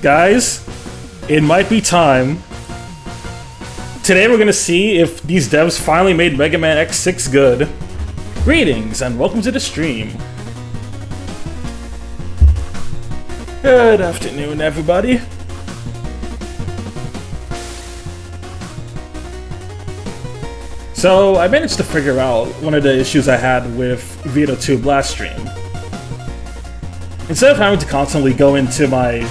Guys, it might be time. Today we're gonna see if these devs finally made Mega Man X6 good. Greetings and welcome to the stream. Good afternoon, everybody. So, I managed to figure out one of the issues I had with Vita 2 last stream. Instead of having to constantly go into my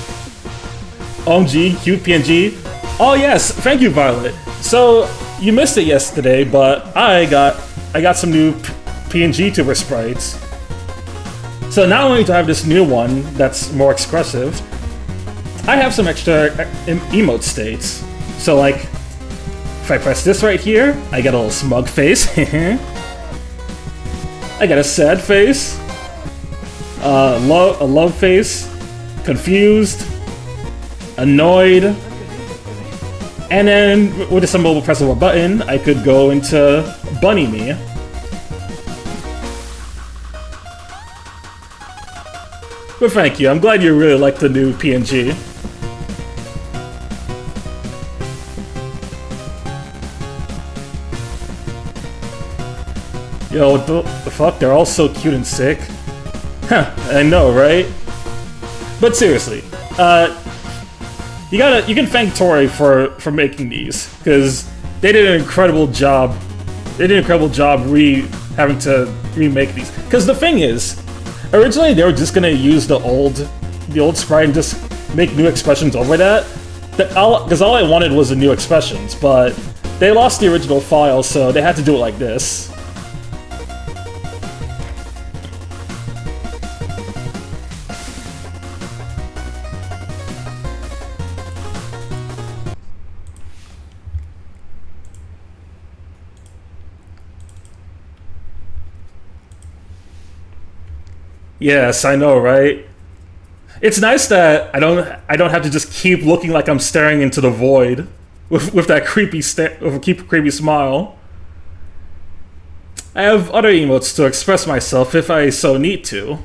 OMG, cute PNG. Oh yes, thank you, Violet. So, you missed it yesterday, but I got some new PNG tuber sprites. So not only do I have this new one that's more expressive, I have some extra emote states. So like, if I press this right here, I get a little smug face. I get a sad face, a love face, confused, annoyed, and then with a simple press of a button, I could go into Bunny Me. But thank you, I'm glad you really like the new PNG. Yo, what the fuck? They're all so cute and sick. Huh, I know, right? But seriously, you can thank Torii for making these, because they did an incredible job. They did an incredible job having to remake these. Because the thing is, originally they were just gonna use the old sprite and just make new expressions over that. Because all I wanted was the new expressions, but they lost the original file, so they had to do it like this. Yes, I know, right? It's nice that I don't have to just keep looking like I'm staring into the void with that creepy smile. I have other emotes to express myself if I so need to.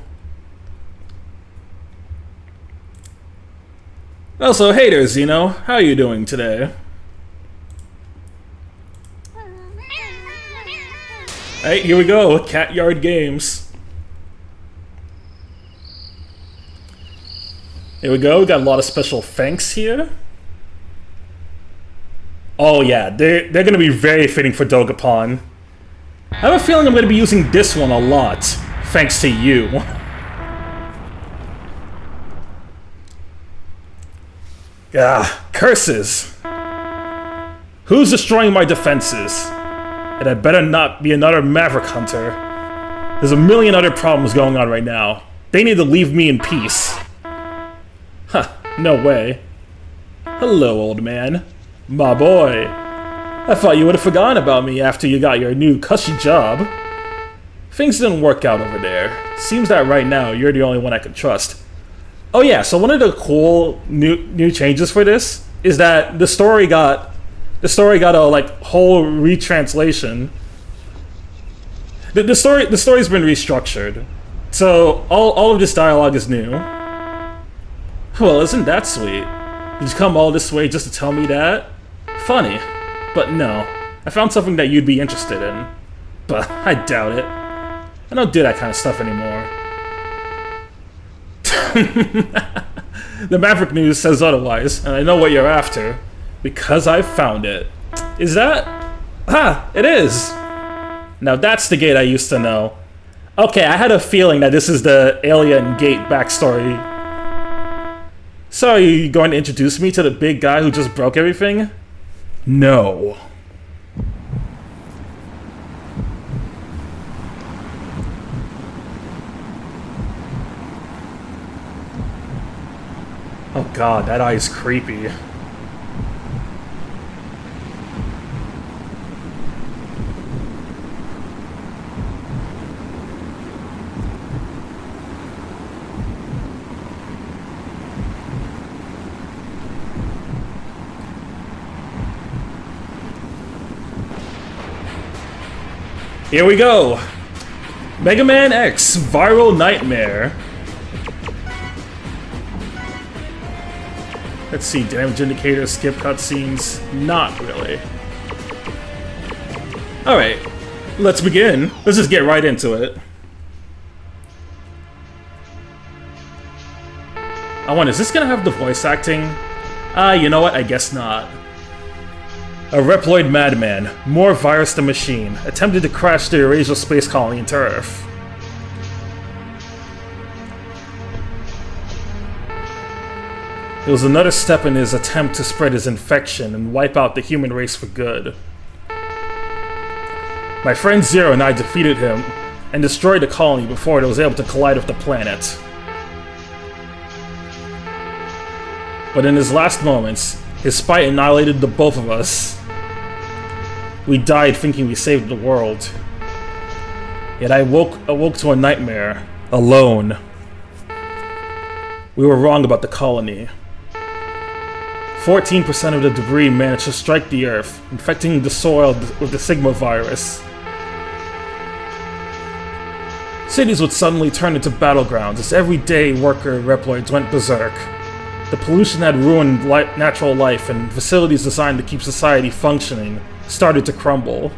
Also, hey there, Zeno. How are you doing today? Hey, here we go. Cat Yard Games. Here we go, we got a lot of special thanks here. Oh yeah, they're gonna be very fitting for Dogapon. I have a feeling I'm gonna be using this one a lot, thanks to you. Ah, curses. Who's destroying my defenses? It had better not be another Maverick Hunter. There's a million other problems going on right now. They need to leave me in peace. Huh, no way. Hello, old man. My boy. I thought you would have forgotten about me after you got your new cushy job. Things didn't work out over there. Seems that right now you're the only one I can trust. Oh yeah, so one of the cool new changes for this is that the story got a like whole retranslation. The story's been restructured. So all of this dialogue is new. Well, isn't that sweet? Did you come all this way just to tell me that? Funny. But no. I found something that you'd be interested in. But I doubt it. I don't do that kind of stuff anymore. The Maverick News says otherwise, and I know what you're after. Because I found it. Is that? Ah, it is! Now that's the gate I used to know. Okay, I had a feeling that this is the Alien Gate backstory. So, are you going to introduce me to the big guy who just broke everything? No. Oh god, that eye is creepy. Here we go! Mega Man X Viral Nightmare. Let's see, damage indicator, skip cutscenes. Not really. Alright, let's begin. Let's just get right into it. I wonder, is this gonna have the voice acting? You know what? I guess not. A Reploid madman, more virus than machine, attempted to crash the Eurasia space colony into Earth. It was another step in his attempt to spread his infection and wipe out the human race for good. My friend Zero and I defeated him and destroyed the colony before it was able to collide with the planet. But in his last moments, his spite annihilated the both of us. We died thinking we saved the world. Yet I awoke to a nightmare, alone. We were wrong about the colony. 14% of the debris managed to strike the Earth, infecting the soil with the Sigma virus. Cities would suddenly turn into battlegrounds as everyday worker Reploids went berserk. The pollution had ruined natural life, and facilities designed to keep society functioning started to crumble.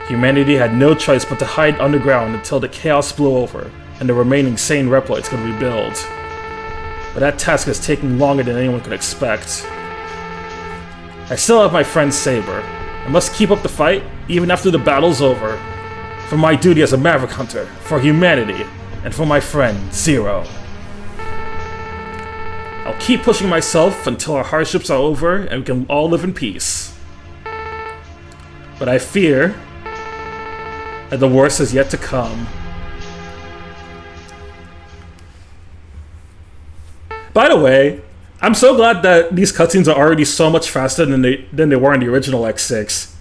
Humanity had no choice but to hide underground until the chaos blew over and the remaining sane Reploids could rebuild. But that task has taken longer than anyone could expect. I still have my friend Saber. I must keep up the fight, even after the battle's over. For my duty as a Maverick Hunter, for humanity, and for my friend, Zero. I'll keep pushing myself until our hardships are over and we can all live in peace. But I fear that the worst is yet to come. By the way, I'm so glad that these cutscenes are already so much faster than they were in the original X6.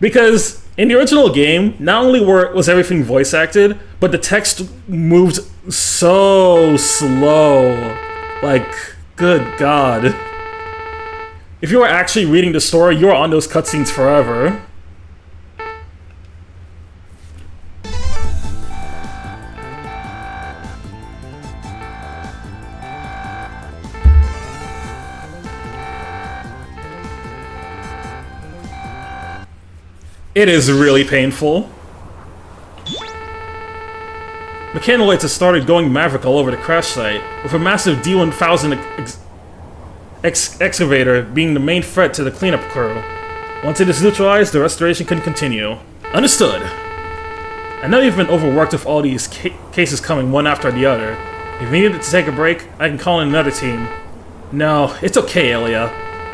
Because in the original game, not only was everything voice acted, but the text moved so slow. Like, good God. If you were actually reading the story, you were on those cutscenes forever. It is really painful. Mechanolites have started going Maverick all over the crash site, with a massive D-1000 excavator being the main threat to the cleanup crew. Once it is neutralized, the restoration can continue. Understood. I know you've been overworked with all these cases coming one after the other. If you needed to take a break, I can call in another team. No, it's okay, Elia.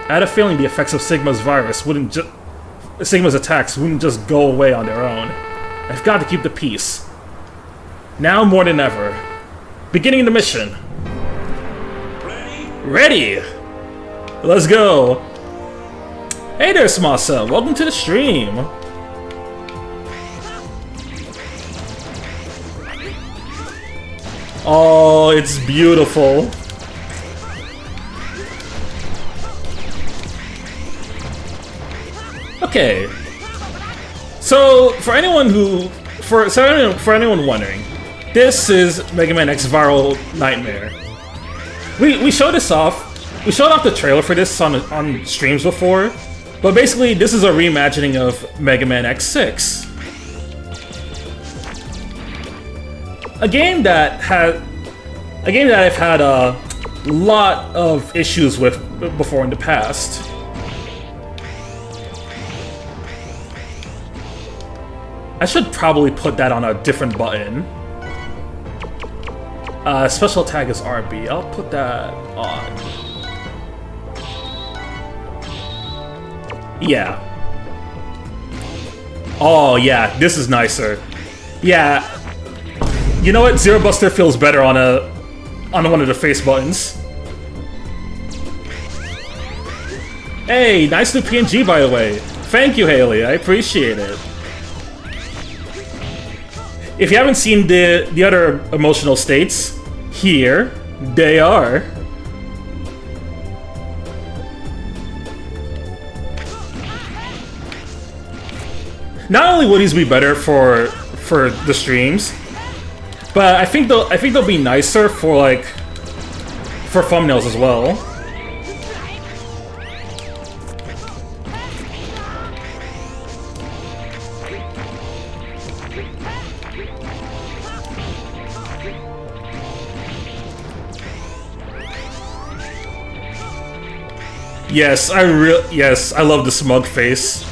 I had a feeling the effects of Sigma's attacks wouldn't just go away on their own. I've got to keep the peace. Now more than ever. Beginning the mission. Ready! Let's go! Hey there, Smasa! Welcome to the stream! Oh, it's beautiful. Okay. So, for anyone wondering, this is Mega Man X Viral Nightmare. We showed this off. We showed off the trailer for this on streams before, but basically this is a reimagining of Mega Man X6. A game that I've had a lot of issues with before in the past. I should probably put that on a different button. Special attack is RB. I'll put that on. Yeah. Oh yeah, this is nicer. Yeah. You know what? Zero Buster feels better on one of the face buttons. Hey, nice new PNG by the way. Thank you, Haley. I appreciate it. If you haven't seen the other emotional states, here they are. Not only would these be better for the streams, but I think they'll be nicer for for thumbnails as well. Yes, I love the smug face.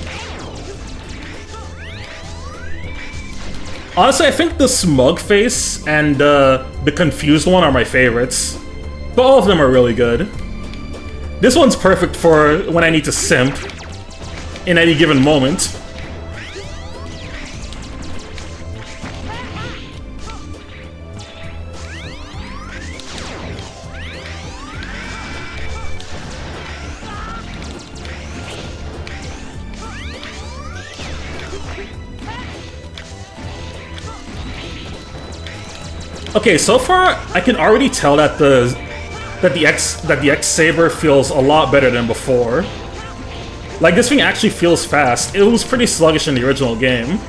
Honestly, I think the smug face and the confused one are my favorites. But all of them are really good. This one's perfect for when I need to simp in any given moment. Okay, so far I can already tell that the X Saber feels a lot better than before. Like, this thing actually feels fast. It was pretty sluggish in the original game.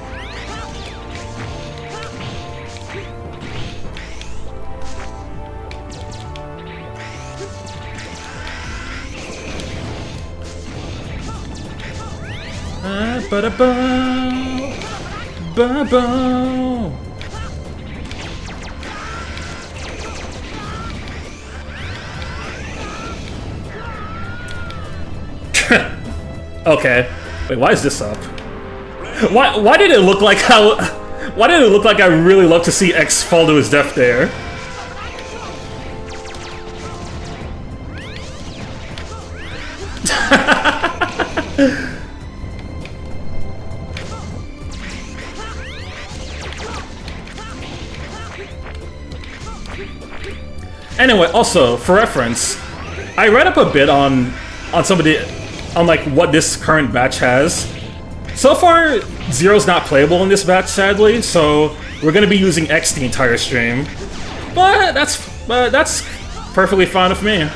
Okay. Wait, why is this up? Why did it look like how... Why did it look like I really love to see X fall to his death there? Anyway, also, for reference, I read up a bit on some of the... on like what this current batch has. So far, Zero's not playable in this batch, sadly, so we're gonna be using X the entire stream. But that's perfectly fine with me.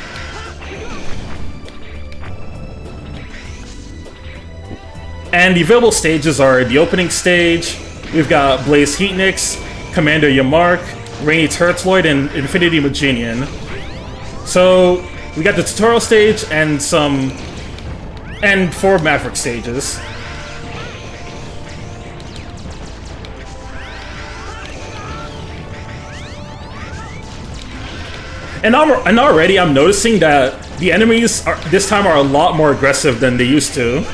And the available stages are the opening stage. We've got Blaze Heatnix, Commander Yamark, Rainy Turtloid, and Infinity Magenian. So we got the tutorial stage and 4 Maverick stages. And already I'm noticing that the enemies this time are a lot more aggressive than they used to.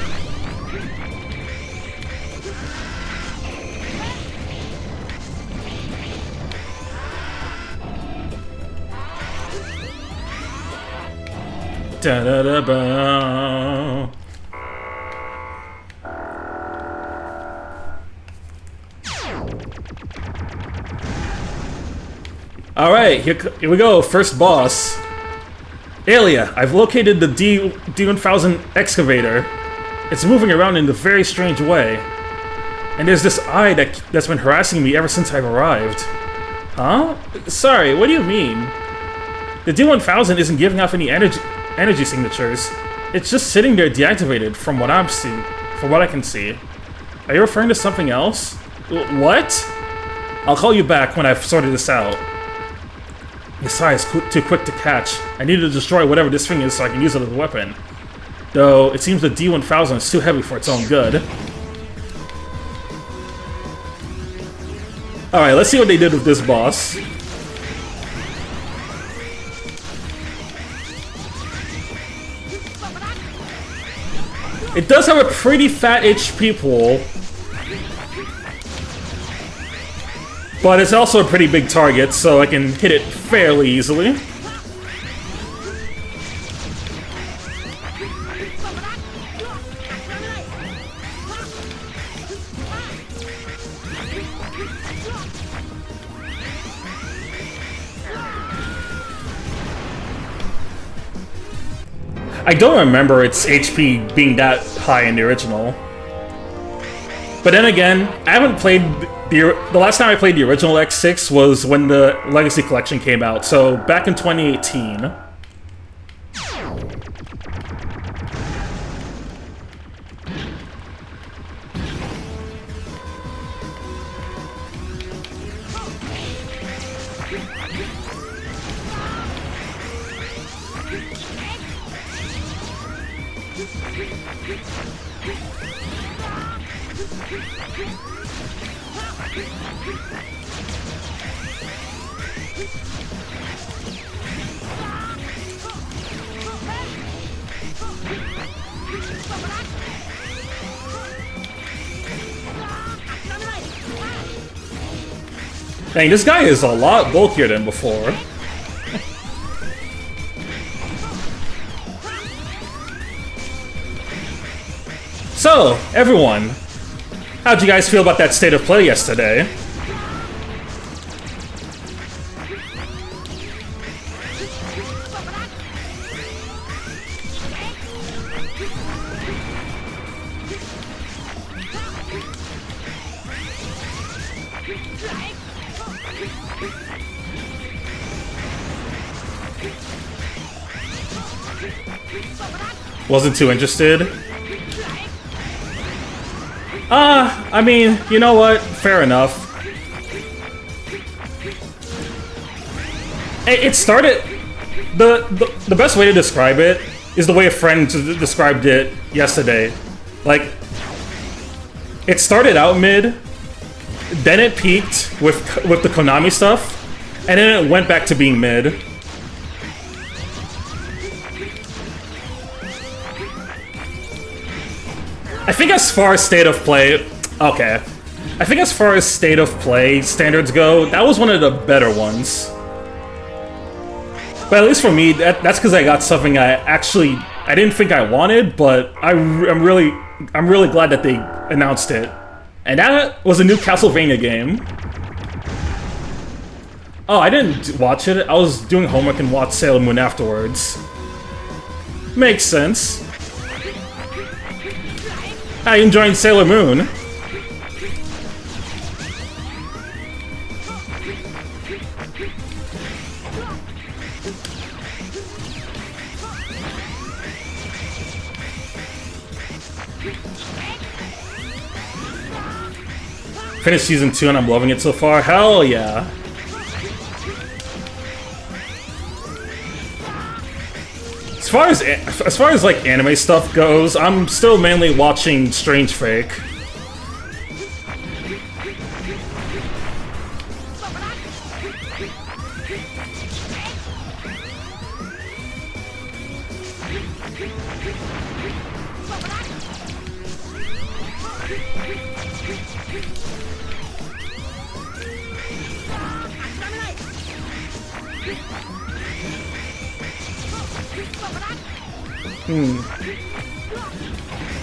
Da-da-da-ba. Alright, here we go, first boss. Aelia, I've located the D1000 excavator. It's moving around in a very strange way. And there's this eye that's been harassing me ever since I've arrived. Huh? Sorry, what do you mean? The D1000 isn't giving off any energy signatures. It's just sitting there deactivated from what I can see. Are you referring to something else? What? I'll call you back when I've sorted this out. This eye is too quick to catch. I need to destroy whatever this thing is so I can use it as a weapon. Though, it seems the D1000 is too heavy for its own good. Alright, let's see what they did with this boss. It does have a pretty fat HP pool, but it's also a pretty big target, so I can hit it fairly easily. I don't remember its HP being that high in the original. But then again, I haven't played... The last time I played the original X6 was when the Legacy Collection came out, so back in 2018. Dang, this guy is a lot bulkier than before. So, everyone, how'd you guys feel about that state of play yesterday? Wasn't too interested? I mean, you know what? Fair enough. It started... The best way to describe it is the way a friend described it yesterday. Like, it started out mid, then it peaked with the Konami stuff, and then it went back to being mid. I think as far as state of play... Okay. I think as far as state of play standards go, that was one of the better ones. But at least for me, that's because I got something I didn't think I wanted, but I'm really glad that they announced it. And that was a new Castlevania game. Oh, I didn't watch it. I was doing homework and watched Sailor Moon afterwards. Makes sense. How you enjoying Sailor Moon? Finished season 2 and I'm loving it so far. Hell yeah. As far as like anime stuff goes, I'm still mainly watching Strange Fake.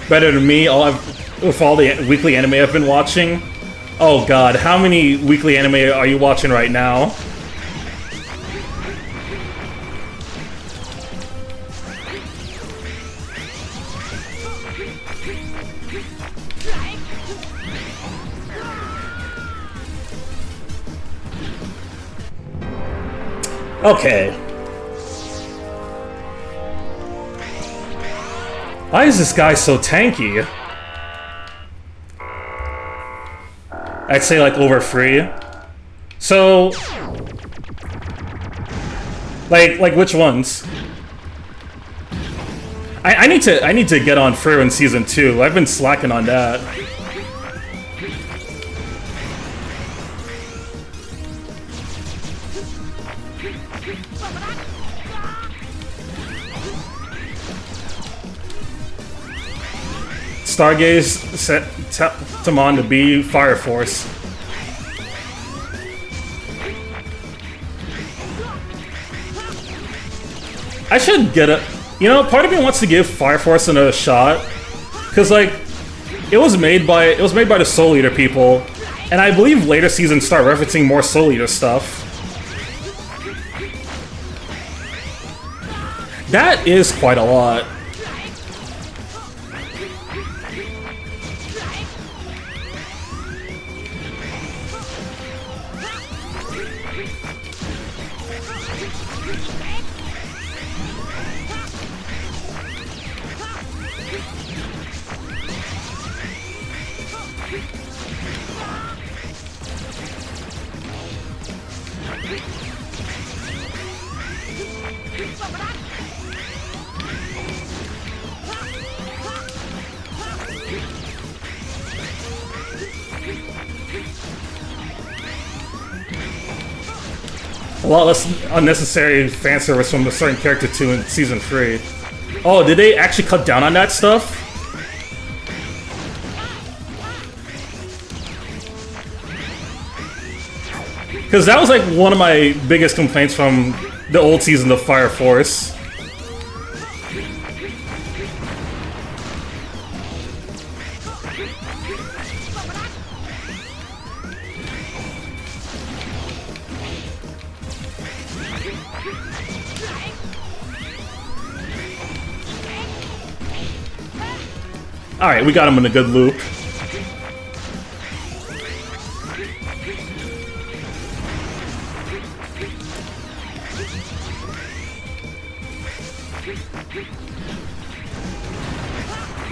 Better than me, with all the weekly anime I've been watching. Oh god, how many weekly anime are you watching right now? Okay. Why is this guy so tanky? I'd say like over 3. So... Like which ones? I need to get on Free in Season 2. I've been slacking on that. Stargaze set Tamon to be Fire Force. I should get a... You know, part of me wants to give Fire Force another shot, because like, it was made by the Soul Eater people, and I believe later seasons start referencing more Soul Eater stuff. That is quite a lot. lot less unnecessary fan service from a certain character too in Season 3. Oh, did they actually cut down on that stuff? Because that was like one of my biggest complaints from the old season of Fire Force. Alright, we got him in a good loop.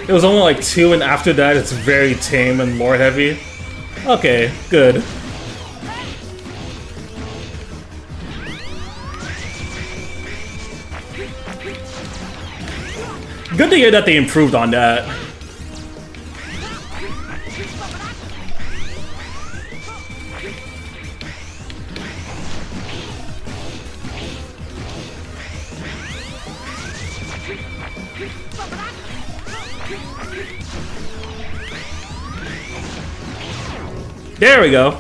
It was only like 2, and after that it's very tame and lore heavy. Okay, good. Good to hear that they improved on that. There we go.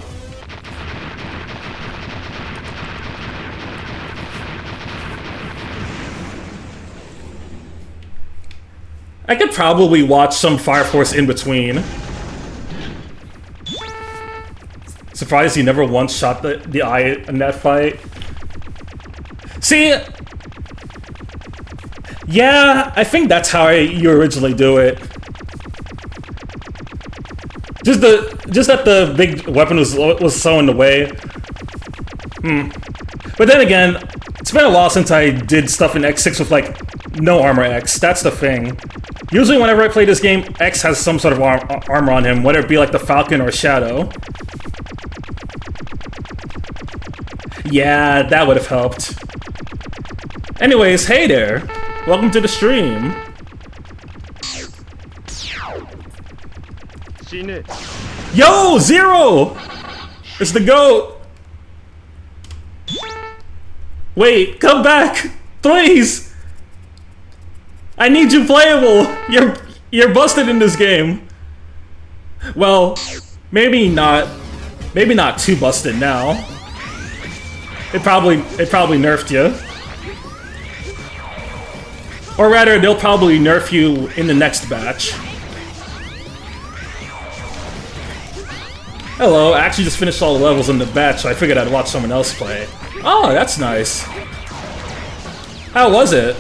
I could probably watch some Fire Force in between. Surprised he never once shot the eye in that fight. See? Yeah, I think that's how you originally do it. Just that the big weapon was so in the way. But then again, it's been a while since I did stuff in X6 with like no armor X. That's the thing. Usually whenever I play this game, X has some sort of armor on him, whether it be like the Falcon or Shadow. Yeah, that would have helped. Anyways, hey there. Welcome to the stream. Yo, Zero! It's the GOAT! Wait, come back! Please! I need you playable! You're busted in this game. Well, maybe not too busted now. It probably nerfed you. Or rather, they'll probably nerf you in the next batch. Hello, I actually just finished all the levels in the batch, so I figured I'd watch someone else play. Oh, that's nice. How was it?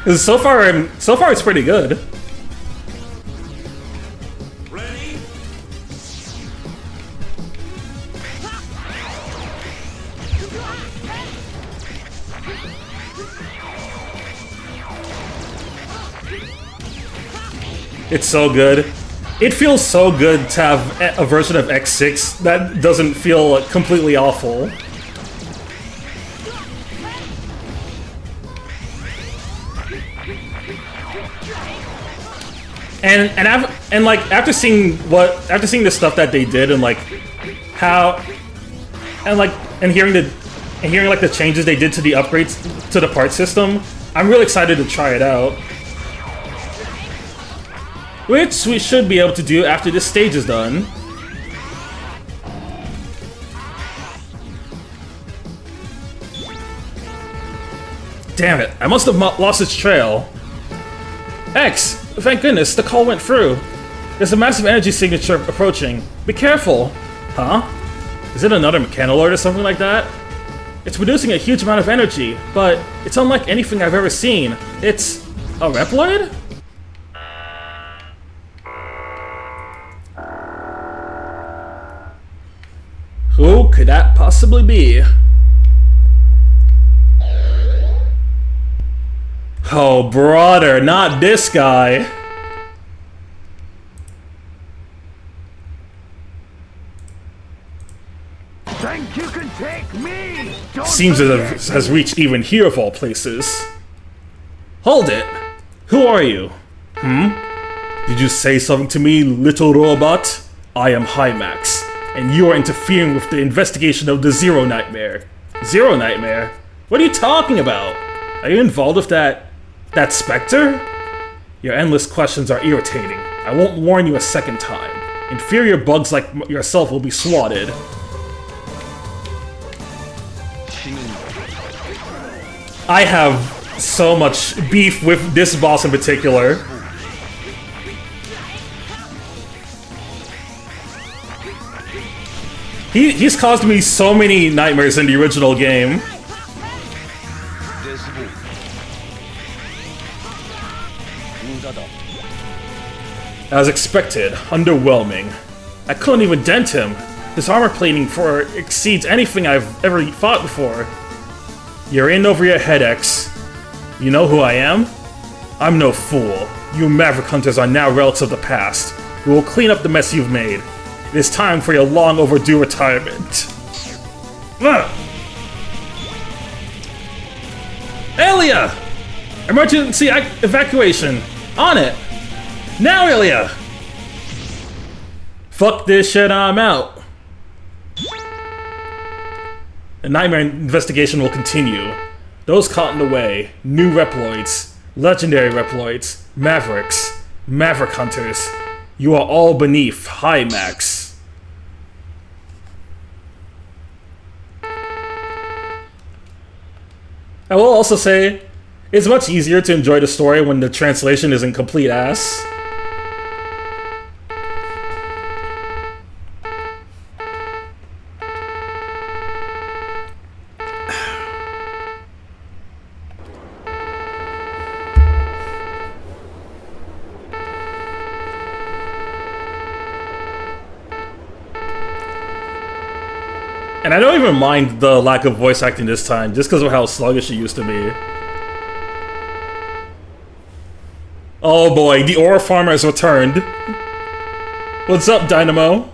'Cause so far it's pretty good. Ready? It's so good. It feels so good to have a version of X6 that doesn't feel completely awful. And like after seeing the stuff that they did and like how and hearing like the changes they did to the upgrades to the part system, I'm really excited to try it out. Which we should be able to do after this stage is done. Damn it, I must have lost its trail. X! Thank goodness, the call went through. There's a massive energy signature approaching. Be careful! Huh? Is it another Mechanolord or something like that? It's producing a huge amount of energy, but it's unlike anything I've ever seen. It's a Reploid? Who could that possibly be? Oh, brother, not this guy. Think you can take me? Don't Seems as if it has reached even here of all places. Hold it! Who are you? Did you say something to me, little robot? I am Hymax, and you are interfering with the investigation of the Zero Nightmare. Zero Nightmare? What are you talking about? Are you involved with that Spectre? Your endless questions are irritating. I won't warn you a second time. Inferior bugs like yourself will be swatted. I have so much beef with this boss in particular. He's caused me so many nightmares in the original game. As expected, underwhelming. I couldn't even dent him. His armor plating exceeds anything I've ever fought before. You're in over your head, X. You know who I am? I'm no fool. You Maverick Hunters are now relics of the past. We will clean up the mess you've made. It is time for your long overdue retirement. Ugh. Elia! Emergency evacuation! On it! Now, Elia! Fuck this shit, I'm out. The Nightmare investigation will continue. Those caught in the way, new Reploids, legendary Reploids, Mavericks, Maverick Hunters. You are all beneath Hymax. I will also say, it's much easier to enjoy the story when the translation isn't complete ass. And I don't even mind the lack of voice acting this time, just because of how sluggish it used to be. Oh boy, the Aura Farmer has returned. What's up, Dynamo?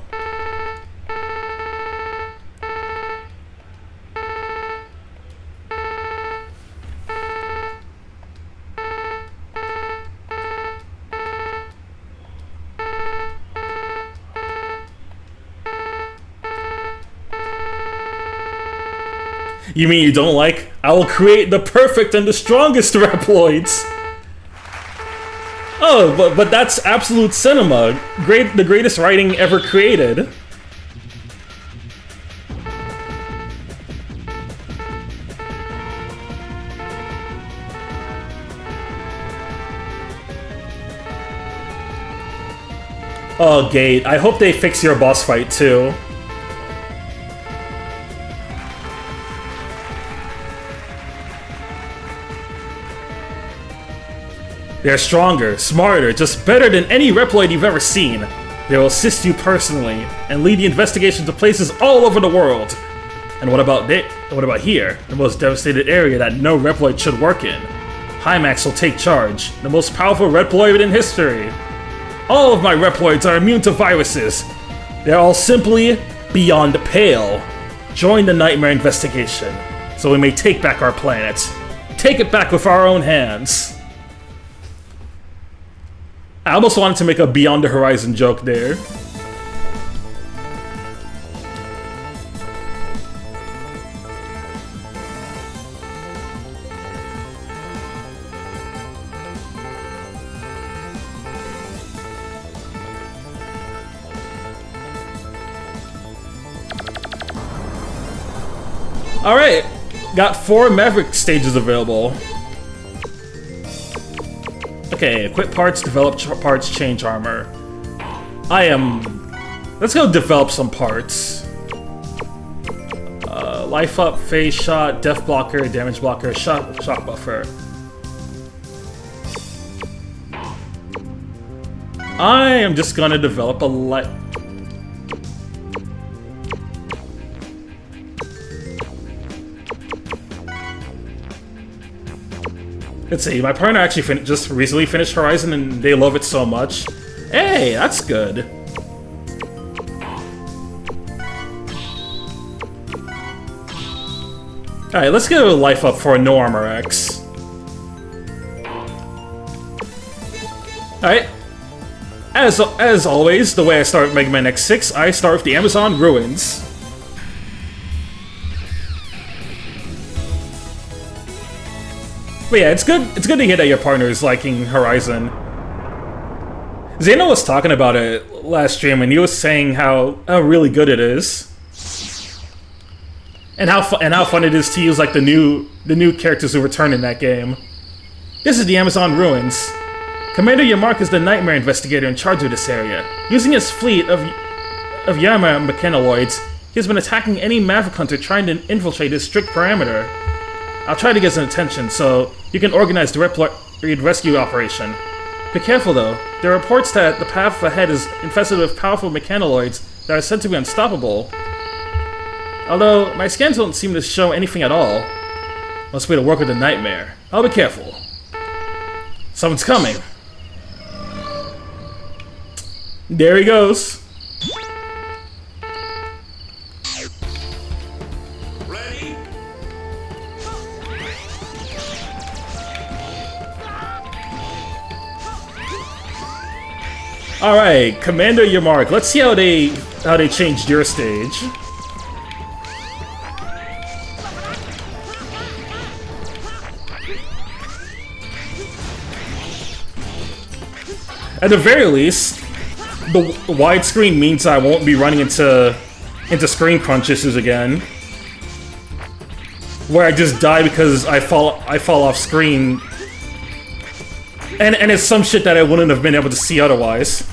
You mean you don't like? I will create the perfect and the strongest Reploids! Oh, but that's absolute cinema. The greatest writing ever created. Oh, Gate. I hope they fix your boss fight, too. They're stronger, smarter, just better than any Reploid you've ever seen. They will assist you personally, and lead the investigation to places all over the world. And what about here? The most devastated area that no Reploid should work in. Hymax will take charge, the most powerful Reploid in history. All of my Reploids are immune to viruses. They're all simply beyond the pale. Join the Nightmare investigation, so we may take back our planet. Take it back with our own hands. I almost wanted to make a Beyond the Horizon joke there. Alright, got 4 Maverick stages available. Okay, equip parts, develop parts, change armor. Let's go develop some parts. Life up, phase shot, death blocker, damage blocker, shock buffer. I am just gonna develop a light. Let's see, my partner actually just recently finished Horizon and they love it so much. Hey, that's good. Alright, let's get a life up for a no armor X. Alright. As always, the way I start Mega Man X6, I start with the Amazon Ruins. But yeah, it's good to hear that your partner is liking Horizon. Zeno was talking about it last stream, and he was saying how really good it is, and how fun it is to use like the new characters who return in that game. This is the Amazon Ruins. Commander Yamark is the Nightmare investigator in charge of this area. Using his fleet of Yama mechanoids, he has been attacking any Maverick Hunter trying to infiltrate his strict perimeter. I'll try to get some attention so you can organize the rescue operation. Be careful though, there are reports that the path ahead is infested with powerful mechanoids that are said to be unstoppable. Although, my scans don't seem to show anything at all. Must be to work with the Nightmare. I'll be careful. Someone's coming. There he goes. Ready? Alright, Commander Yamark. Let's see how they changed your stage. At the very least, the widescreen means I won't be running into screen crunch issues again, where I just die because I fall off screen, and it's some shit that I wouldn't have been able to see otherwise.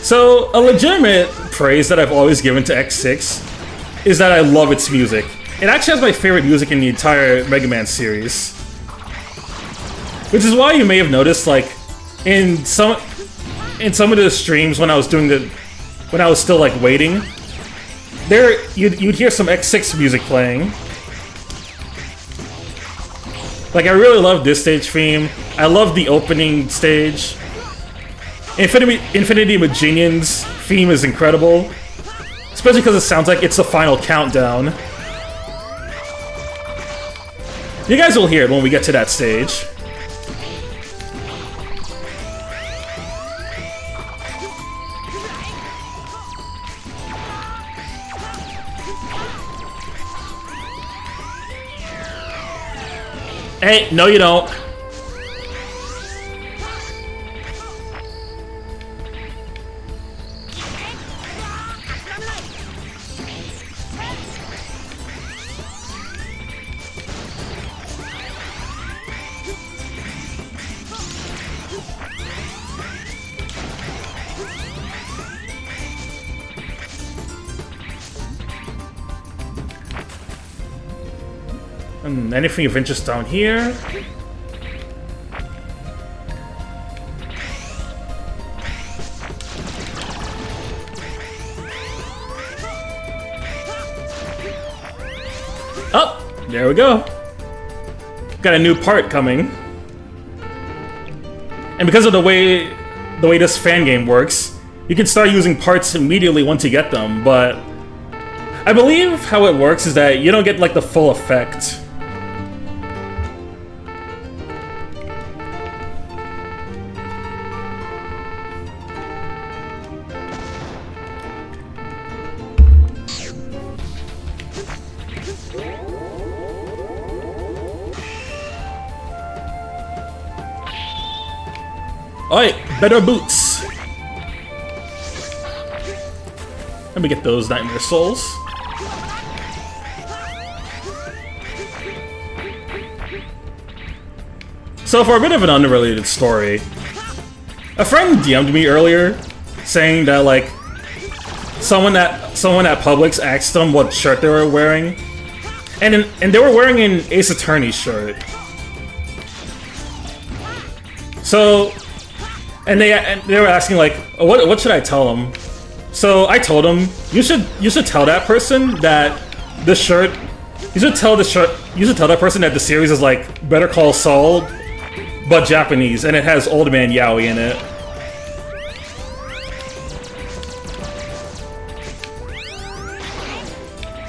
So, a legitimate praise that I've always given to X6 is that I love its music. It actually has my favorite music in the entire Mega Man series. Which is why you may have noticed, like, in some of the streams when I was still like waiting, you'd hear some X6 music playing. Like, I really love this stage theme. I love the opening stage. Infinity Maginion's theme is incredible, especially because it sounds like it's the final countdown. You guys will hear it when we get to that stage. Hey, no you don't. Anything of interest down here? Oh, there we go. Got a new part coming. And because of the way this fan game works, you can start using parts immediately once you get them, but I believe how it works is that you don't get like the full effect. Alright, better boots. Let me get those Nightmare Souls. So for a bit of an unrelated story, a friend DM'd me earlier saying that like someone at Publix asked them what shirt they were wearing, and they were wearing an Ace Attorney shirt. So, and they were asking like, what should I tell them? So I told them you should tell that person that the shirt. You should tell that person that the series is like Better Call Saul, but Japanese, and it has Old Man Yaoi in it.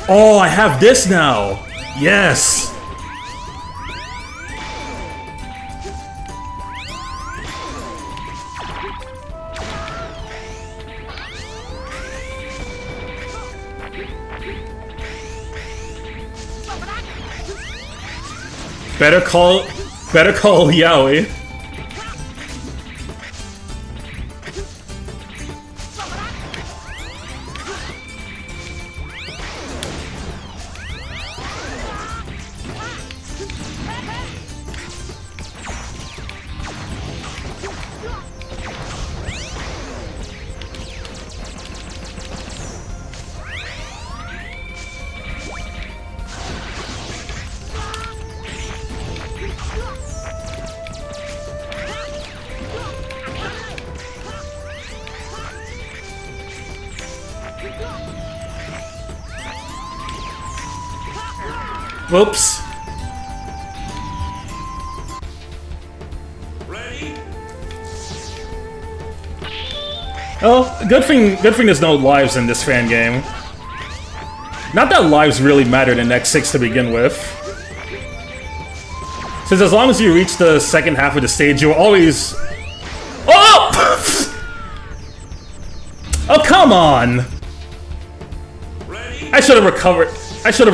Oh, I have this now! Yes! Better call Yaoi. Whoops. Ready? Oh, good thing there's no lives in this fan game. Not that lives really mattered in X6 to begin with. Since as long as you reach the second half of the stage, you'll always... Oh! Oh, come on! Ready? I should have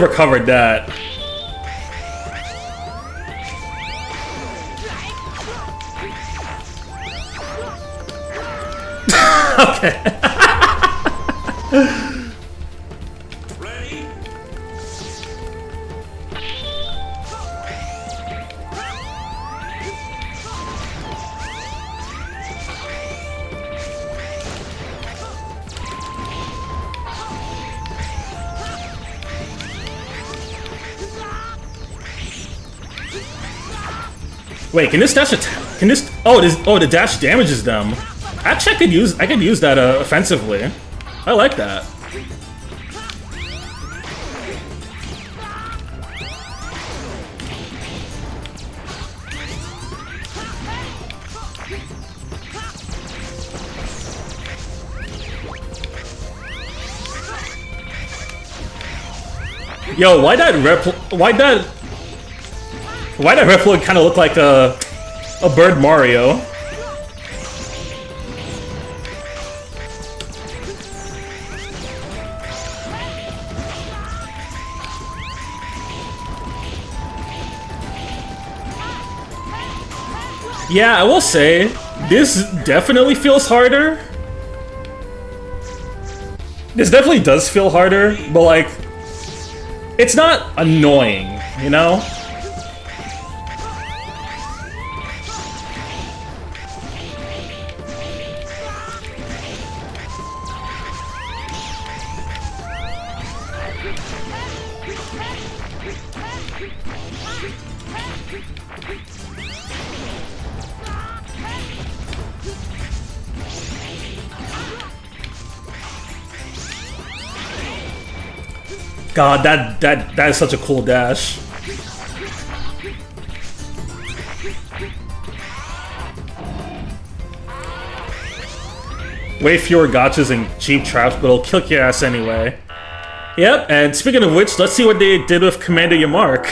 recovered that. Okay. Ready? Wait, can this dash attack? Can this? Oh, the dash damages them. Actually, I could use that offensively. I like that. Yo, why that Reploid kind of look like a bird Mario? Yeah, I will say, this definitely feels harder. This definitely does feel harder, but like, it's not annoying, you know? God, that is such a cool dash. Way fewer gotchas and cheap traps, but it'll kick your ass anyway. Yep, and speaking of which, let's see what they did with Commander Yamark.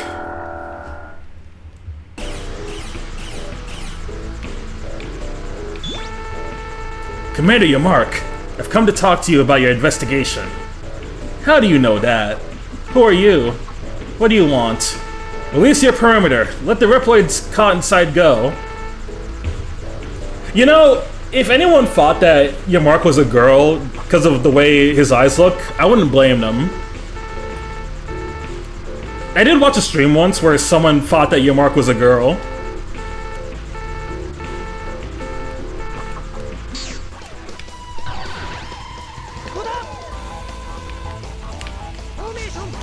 Commander Yamark, I've come to talk to you about your investigation. How do you know that? Who are you? What do you want? Release your perimeter. Let the Reploids caught inside go. You know, if anyone thought that Yamark was a girl because of the way his eyes look, I wouldn't blame them. I did watch a stream once where someone thought that Yamark was a girl.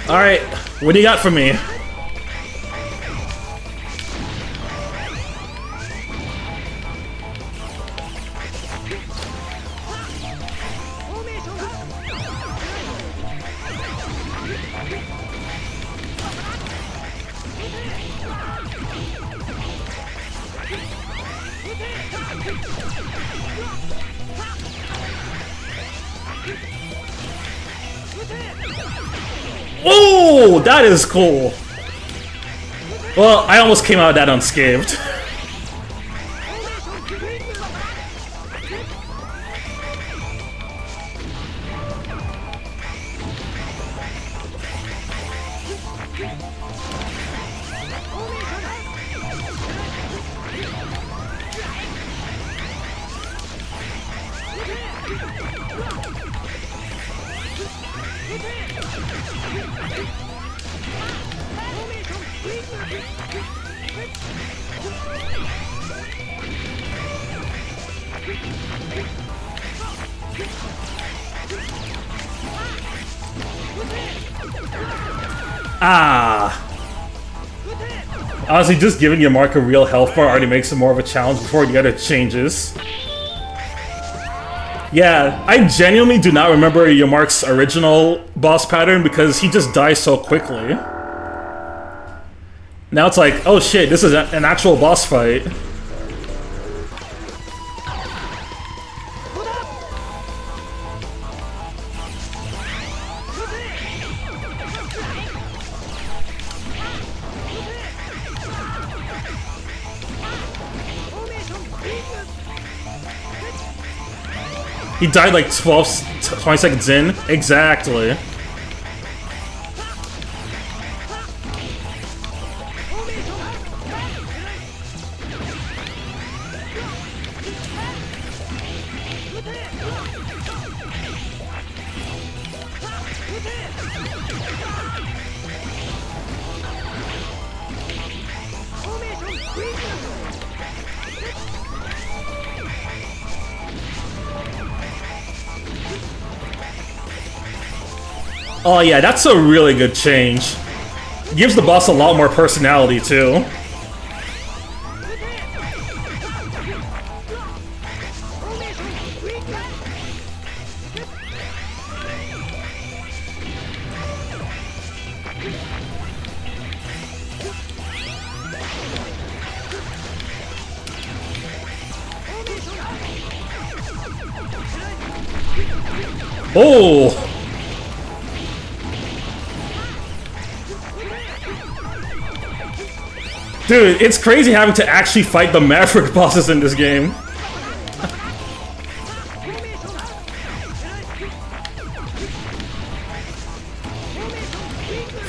Alright, what do you got for me? Oh, that is cool. Well, I almost came out of that unscathed. Ah. Honestly, just giving your mark a real health bar already makes it more of a challenge before the other changes. Yeah, I genuinely do not remember Yamark's original boss pattern because he just dies so quickly. Now it's like, oh shit, this is an actual boss fight. He died like 20 seconds in. Exactly. Oh yeah, that's a really good change. Gives the boss a lot more personality too. Oh! Dude, it's crazy having to actually fight the Maverick bosses in this game.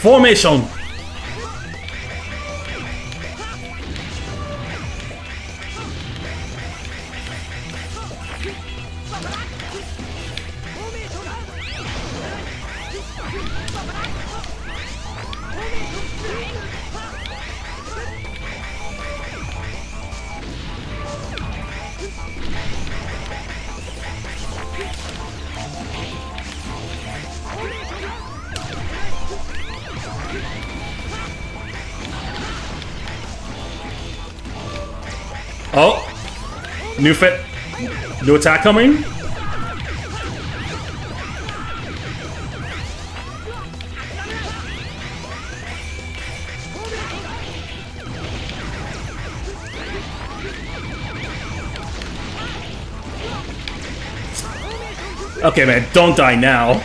Formation! Oh, new attack coming. Okay, man, don't die now.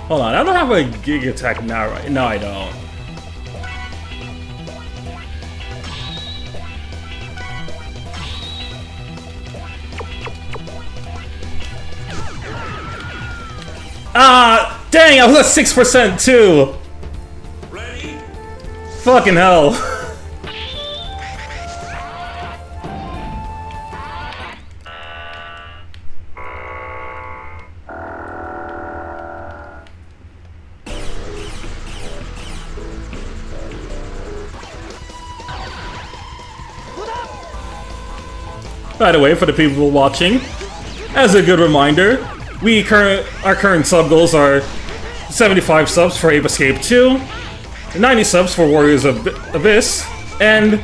Hold on, I don't have a Gig Attack now, right? No, I don't. Ah, dang, I was at 6% too. Ready? Fucking hell. By the way, for the people watching, as a good reminder, our current sub goals are 75 subs for Ape Escape 2, 90 subs for Warriors of Abyss, and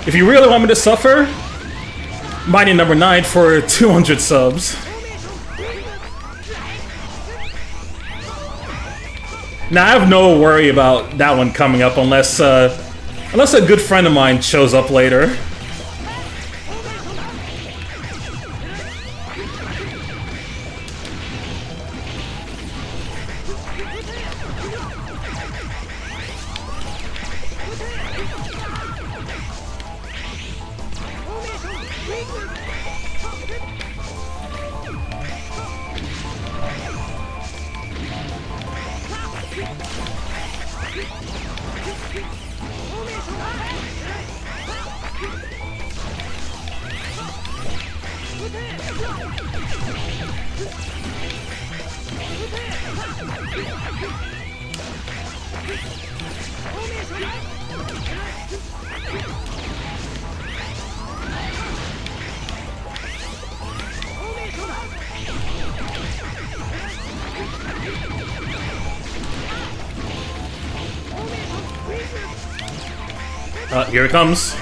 if you really want me to suffer, Mighty Number 9 for 200 subs. Now I have no worry about that one coming up unless unless a good friend of mine shows up later. Here it comes.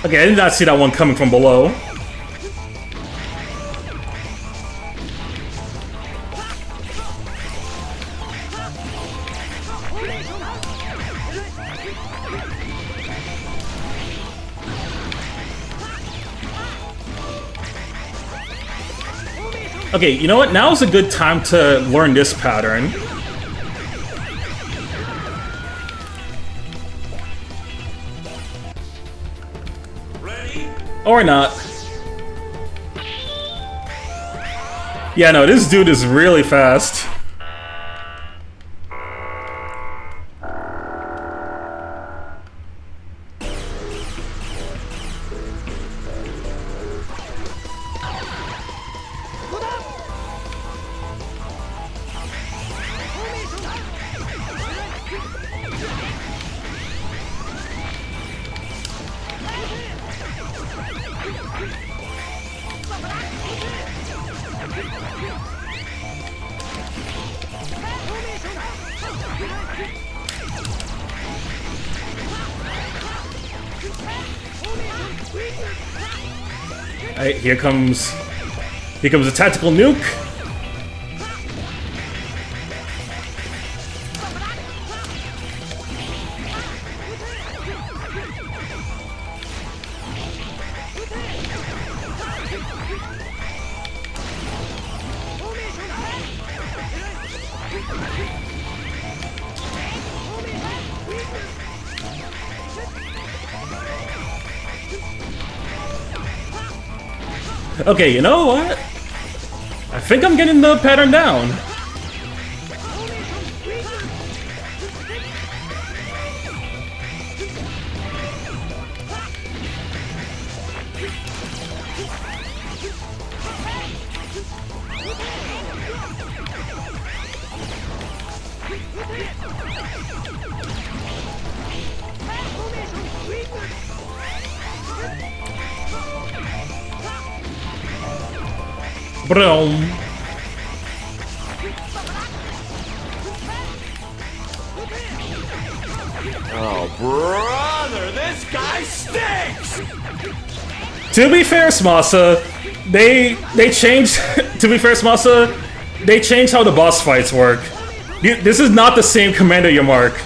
Okay, I did not see that one coming from below. Okay, you know what? Now is a good time to learn this pattern. Ready? Or not. Yeah, no, this dude is really fast. Alright, here comes a tactical nuke. Okay, you know what? I think I'm getting the pattern down. Broom. Oh, brother, this guy stinks! To be fair, Smasa, they changed. To be fair, Smasa, they changed how the boss fights work. This is not the same Commander Yamark.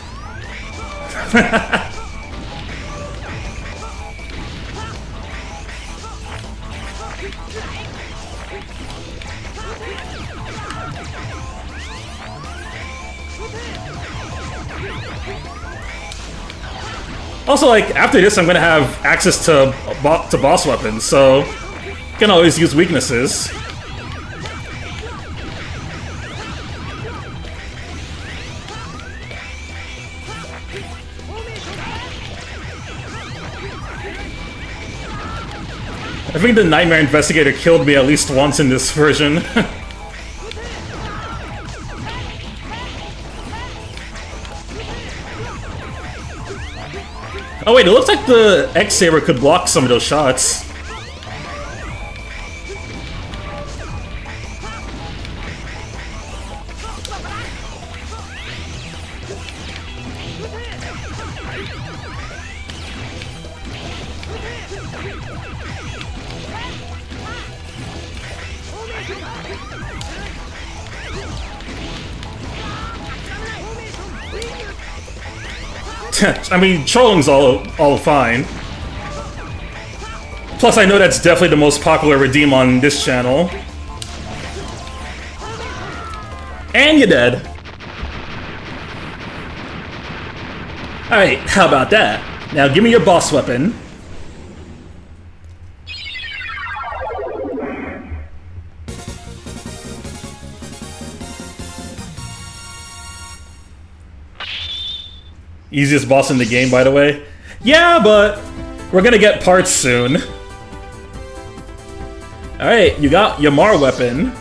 Also, like, after this, I'm gonna have access to boss weapons, so can always use weaknesses. I think the Nightmare Investigator killed me at least once in this version. Oh wait, it looks like the X-Saber could block some of those shots. I mean, trolling's all fine. Plus, I know that's definitely the most popular redeem on this channel. And you're dead. Alright, how about that? Now give me your boss weapon. Easiest boss in the game, by the way. Yeah, but we're gonna get parts soon. Alright, you got your Mar weapon.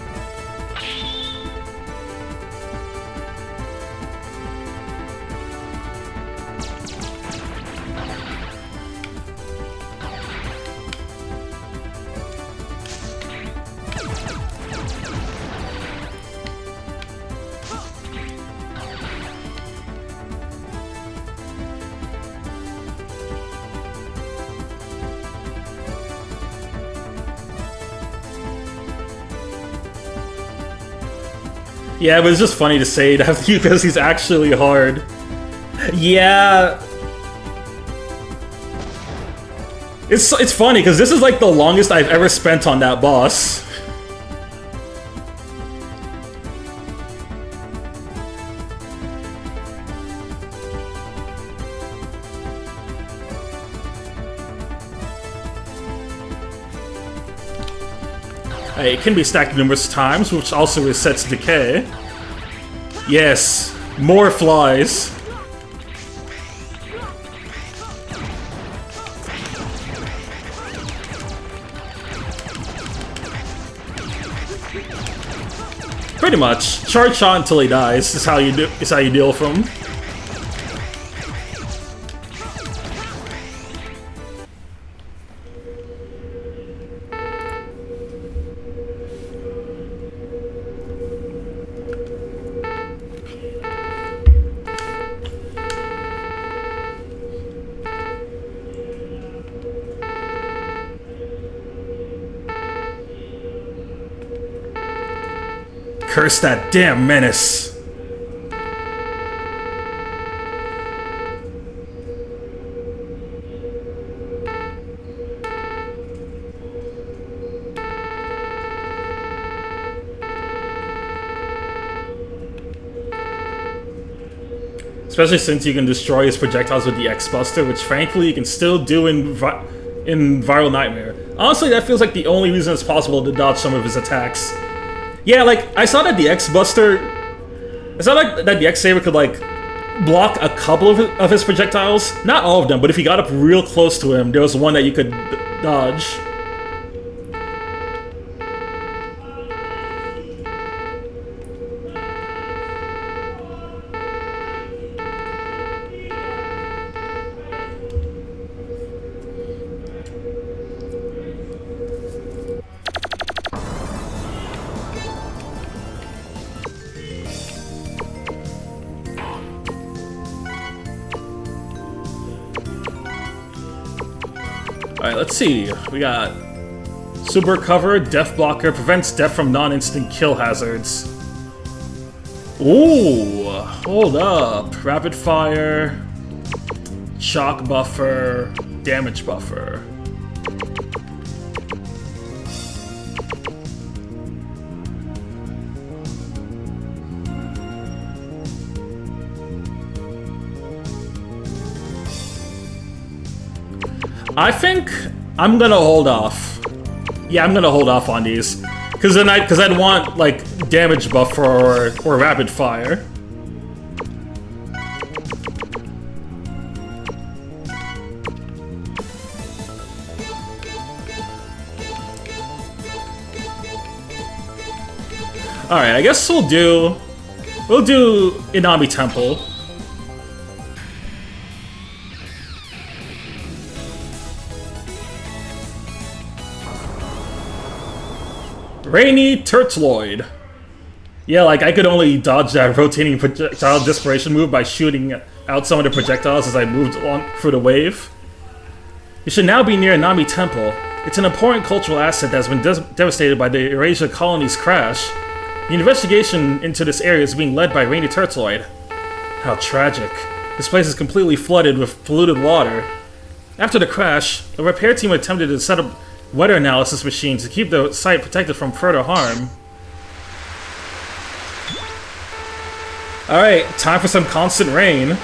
Yeah, but it's just funny to say that because he's actually hard. Yeah. It's funny because this is like the longest I've ever spent on that boss. It can be stacked numerous times, which also resets decay. Yes, more flies. Pretty much, charge shot until he dies is how you deal with him. Curse that damn menace! Especially since you can destroy his projectiles with the X-Buster, which frankly you can still do in Viral Nightmare. Honestly, that feels like the only reason it's possible to dodge some of his attacks. Yeah, like, I saw that the X-Buster... I saw like, that the X-Saber could, like, block a couple of his projectiles. Not all of them, but if you got up real close to him, there was one that you could dodge. Alright, let's see. We got Super Cover, Death Blocker, prevents death from non-instant kill hazards. Ooh, hold up. Rapid Fire, Shock Buffer, Damage Buffer. I think I'm gonna hold off. Yeah, I'm gonna hold off on these, because I'd want like damage buffer or rapid fire. All right, I guess we'll do Inami Temple. Rainy Turtloid. Yeah, like I could only dodge that rotating projectile desperation move by shooting out some of the projectiles as I moved along through the wave. You should now be near Nami Temple. It's an important cultural asset that has been devastated by the Eurasia colony's crash. The investigation into this area is being led by Rainy Turtloid. How tragic. This place is completely flooded with polluted water. After the crash, a repair team attempted to set up weather analysis machines to keep the site protected from further harm. Alright, time for some constant rain.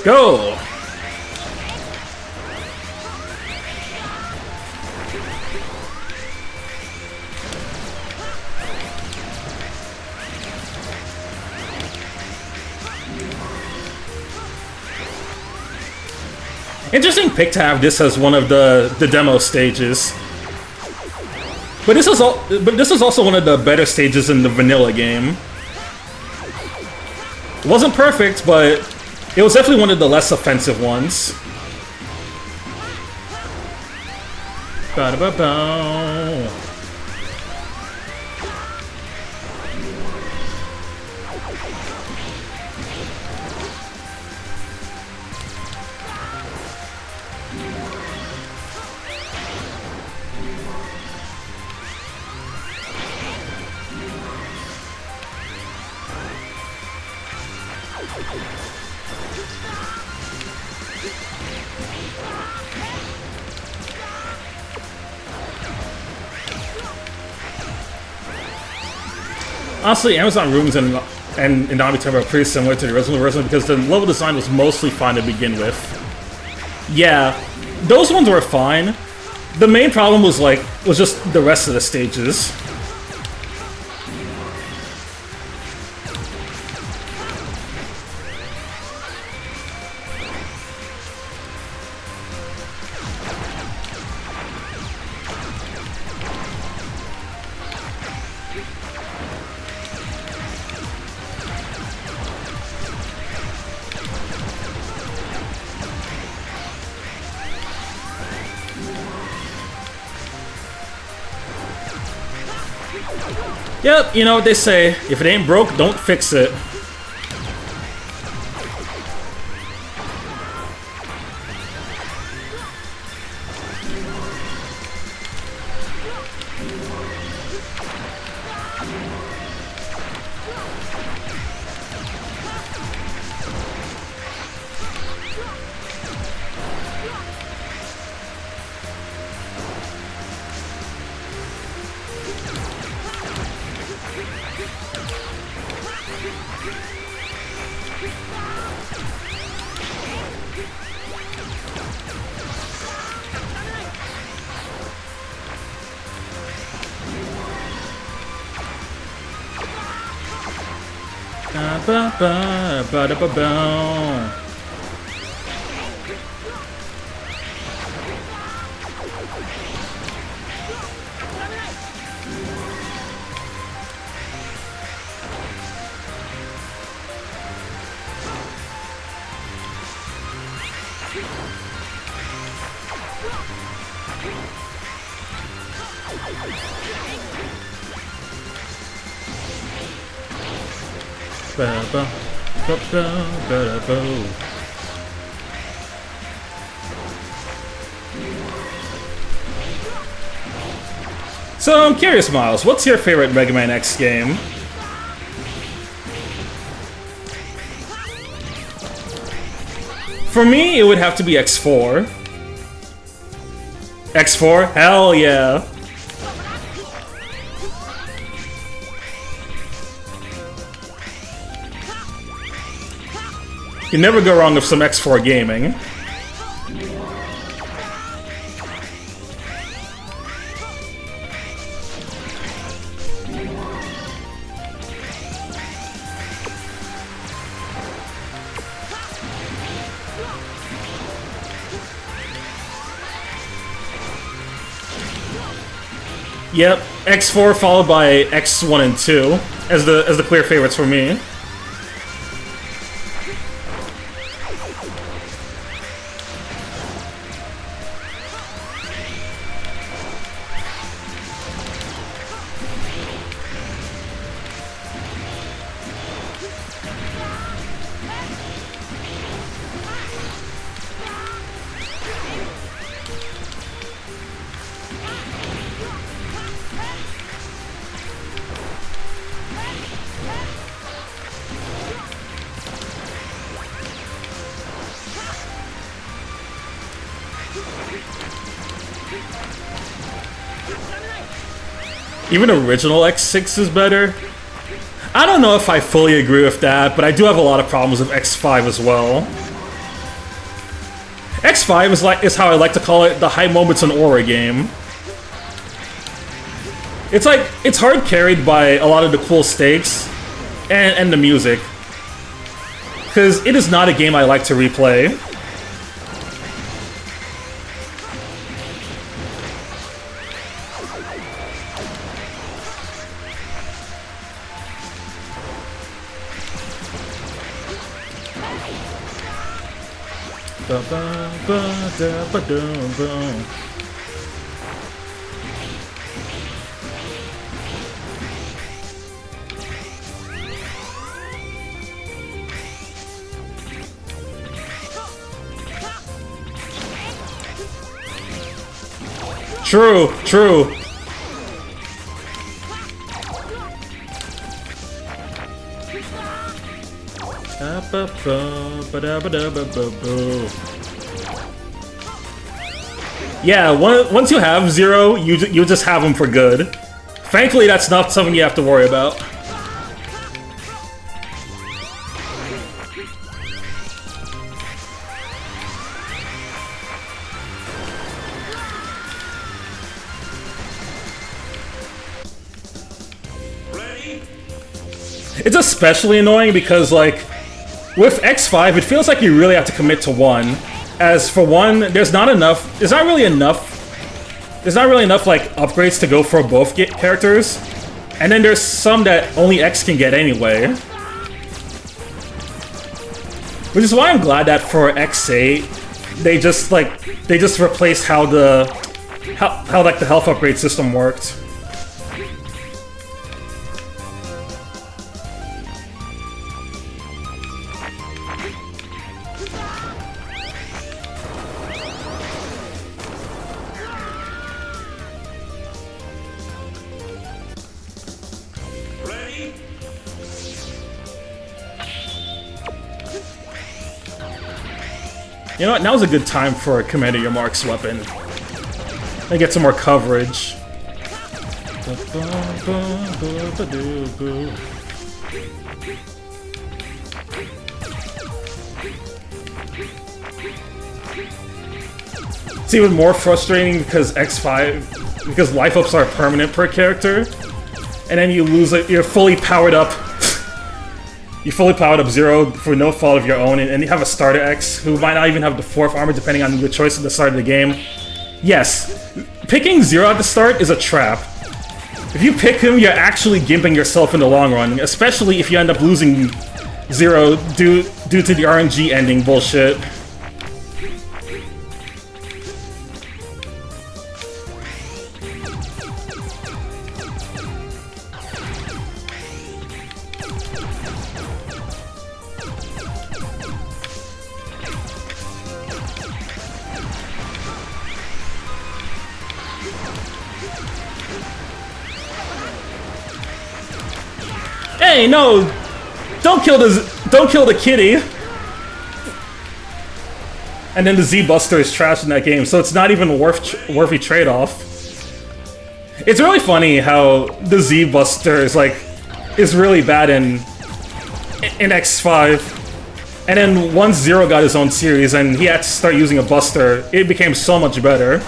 Go! Interesting pick to have this as one of the demo stages. But this is also one of the better stages in the vanilla game. It wasn't perfect, but it was definitely one of the less offensive ones. Ba-da-ba-bow. Honestly, Amazon Rooms and Nami Temple are pretty similar to the original version because the level design was mostly fine to begin with. Yeah, those ones were fine. The main problem was just the rest of the stages. Yep, you know what they say, if it ain't broke, don't fix it. Ba-da-ba-ba-ba-da-ba-bow. Ba-ba-ba-ba-ba-da-bo. So I'm curious, Miles, what's your favorite Mega Man X game? For me, it would have to be X4. X4? Hell yeah! You never go wrong with some X4 gaming. Yep, X4 followed by X1 and 2 as the clear favorites for me. Even original X6 is better. I don't know if I fully agree with that, but I do have a lot of problems with X5 as well. X5 is how I like to call it the high moments in Aura game. It's like, it's hard carried by a lot of the cool stakes and the music. Because it is not a game I like to replay. Ba ba ba da ba dum bum. True, true. Yeah, once you have Zero, you just have him for good. Thankfully, that's not something you have to worry about. It's especially annoying because, like, with X5, it feels like you really have to commit to one. As for one, there's not really enough, like, upgrades to go for both characters. And then there's some that only X can get anyway. Which is why I'm glad that for X8, they just replaced how the health upgrade system worked. You know what? Now's a good time for Commander Your Mark's weapon. I get some more coverage. It's even more frustrating because because life ups are permanent per character, and then you lose it. You're fully powered up. You fully powered up Zero for no fault of your own, and you have a starter X who might not even have the 4th armor depending on your choice at the start of the game. Yes, picking Zero at the start is a trap. If you pick him, you're actually gimping yourself in the long run, especially if you end up losing Zero due to the RNG ending bullshit. Hey, no! Don't kill the kitty! And then the Z-Buster is trash in that game, so it's not even a worthy trade-off. It's really funny how the Z-Buster is really bad in X5. And then once Zero got his own series and he had to start using a Buster, it became so much better.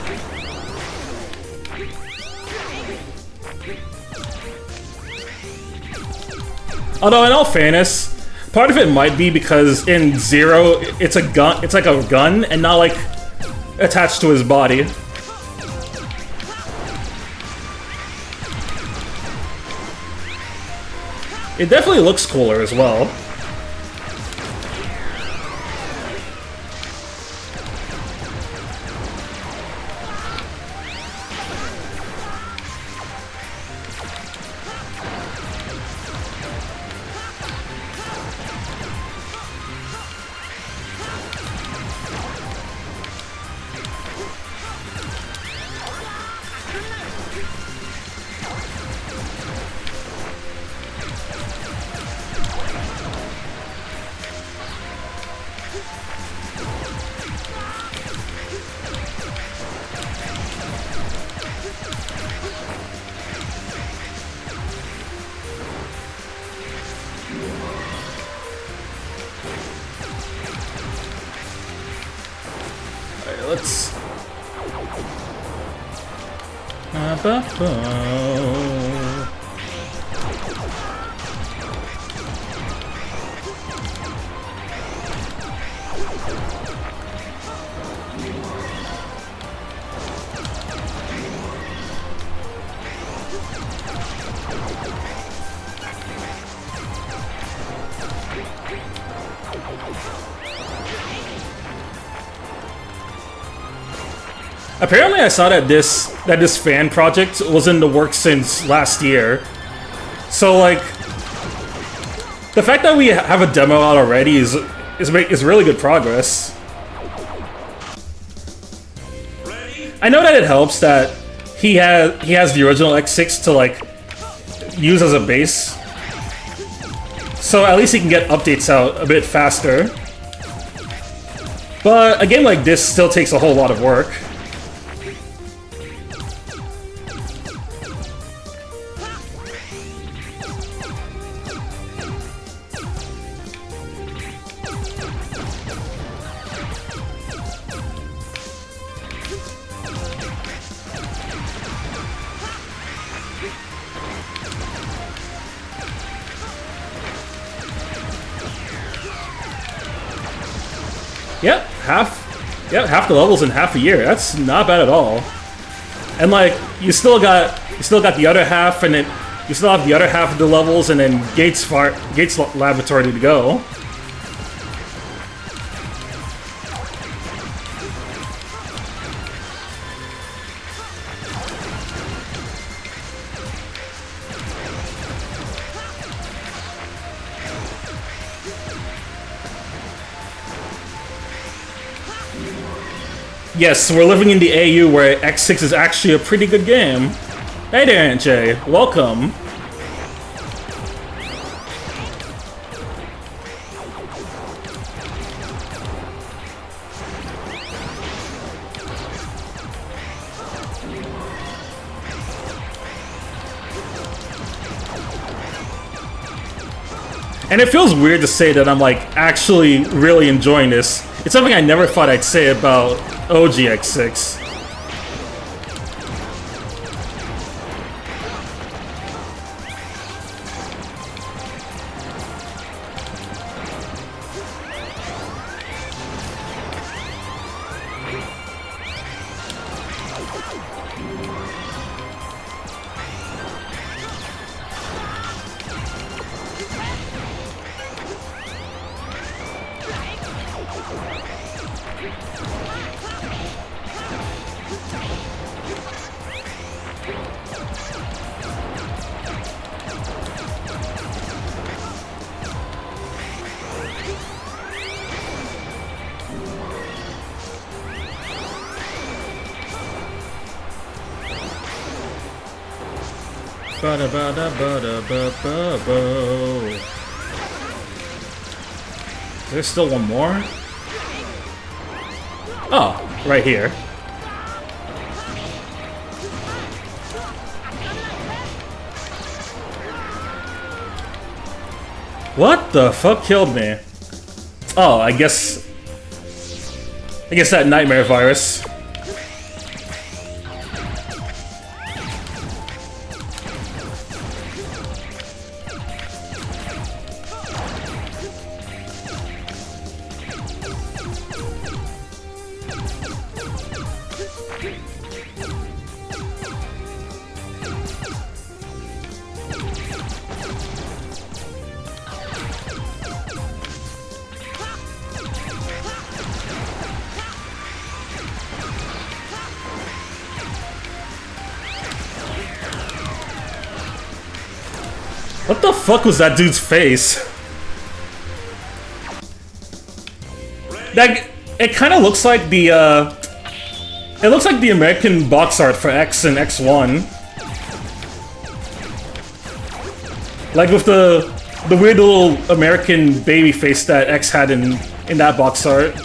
Although, in all fairness, part of it might be because in Zero, it's a gun. It's like a gun, and not like attached to his body. It definitely looks cooler as well. let's. Ba-ba-ba. Apparently, I saw that this fan project was in the works since last year. So, like, the fact that we have a demo out already is really good progress. I know that it helps that he has the original X6 to like use as a base, so at least he can get updates out a bit faster. But a game like this still takes a whole lot of work. Half the levels in half a year. That's not bad at all. And like, you still got the other half, and then you still have the other half of the levels, and then Gates Laboratory to go. Yes, we're living in the AU where X6 is actually a pretty good game. Hey there, Aunt Jay. Welcome. And it feels weird to say that I'm like actually really enjoying this. It's something I never thought I'd say about OG X6. There's still one more? Oh, right here. What the fuck killed me? Oh, I guess that nightmare virus. What the fuck was that dude's face? It kind of looks like the it looks like the American box art for X and X1. Like with the weird little American baby face that X had in that box art.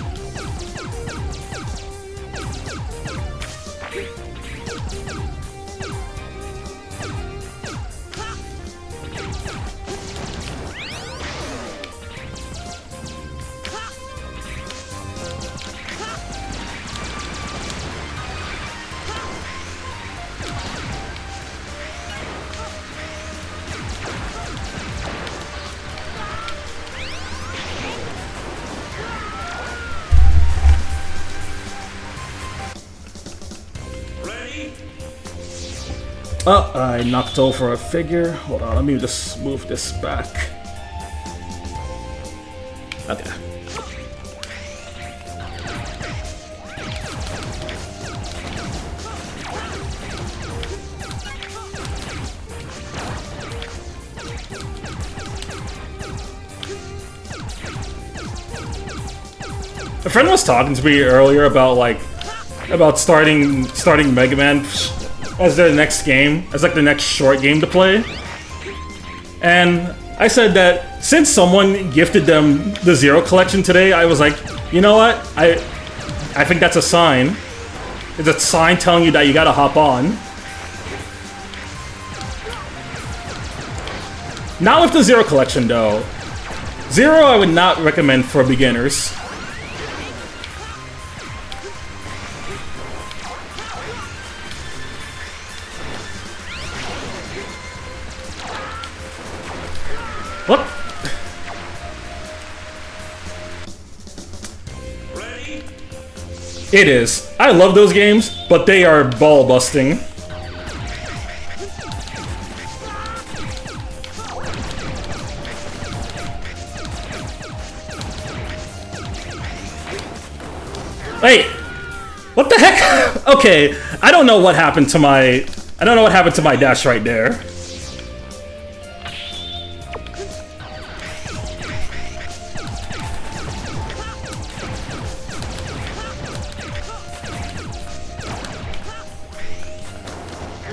Oh, I knocked over a figure. Hold on, let me just move this back. Okay. A friend was talking to me earlier about starting Mega Man as their next game, as like the next short game to play. And I said that since someone gifted them the Zero Collection today, I was like, you know what? I think that's a sign. It's a sign telling you that you gotta hop on. Not with the Zero Collection though. Zero I would not recommend for beginners. What? Ready? It is. I love those games, but they are ball busting. Wait, what the heck? Okay, I don't know what happened to my dash right there.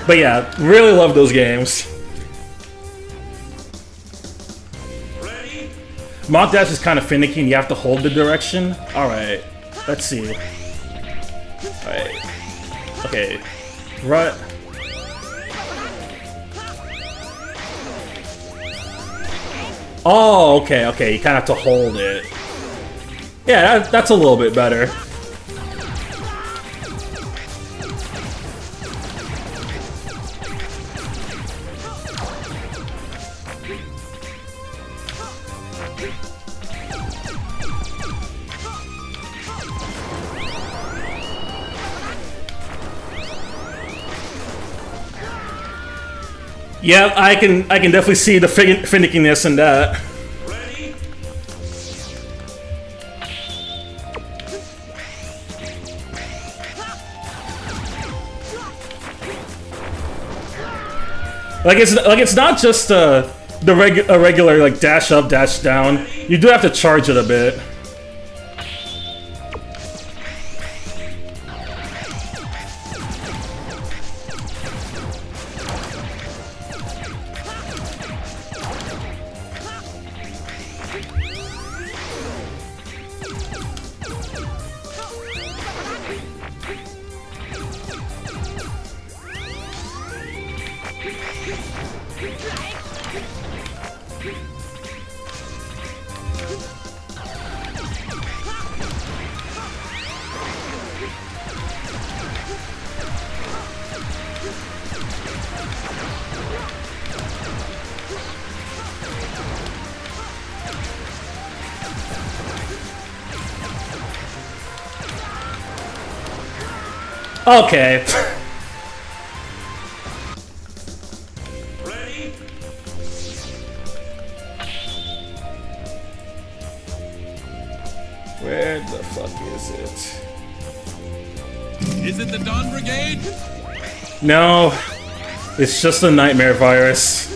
But yeah, really love those games. Ready? Mock dash is kind of finicky and you have to hold the direction. Alright, let's see. Alright. Okay. Right. Oh, okay, okay. You kind of have to hold it. Yeah, that's a little bit better. Yeah, I can definitely see the finickiness in that. Ready? It's not just a regular like dash up, dash down. You do have to charge it a bit. Okay. Ready? Where the fuck is it? Is it the Dawn Brigade? No, it's just a nightmare virus.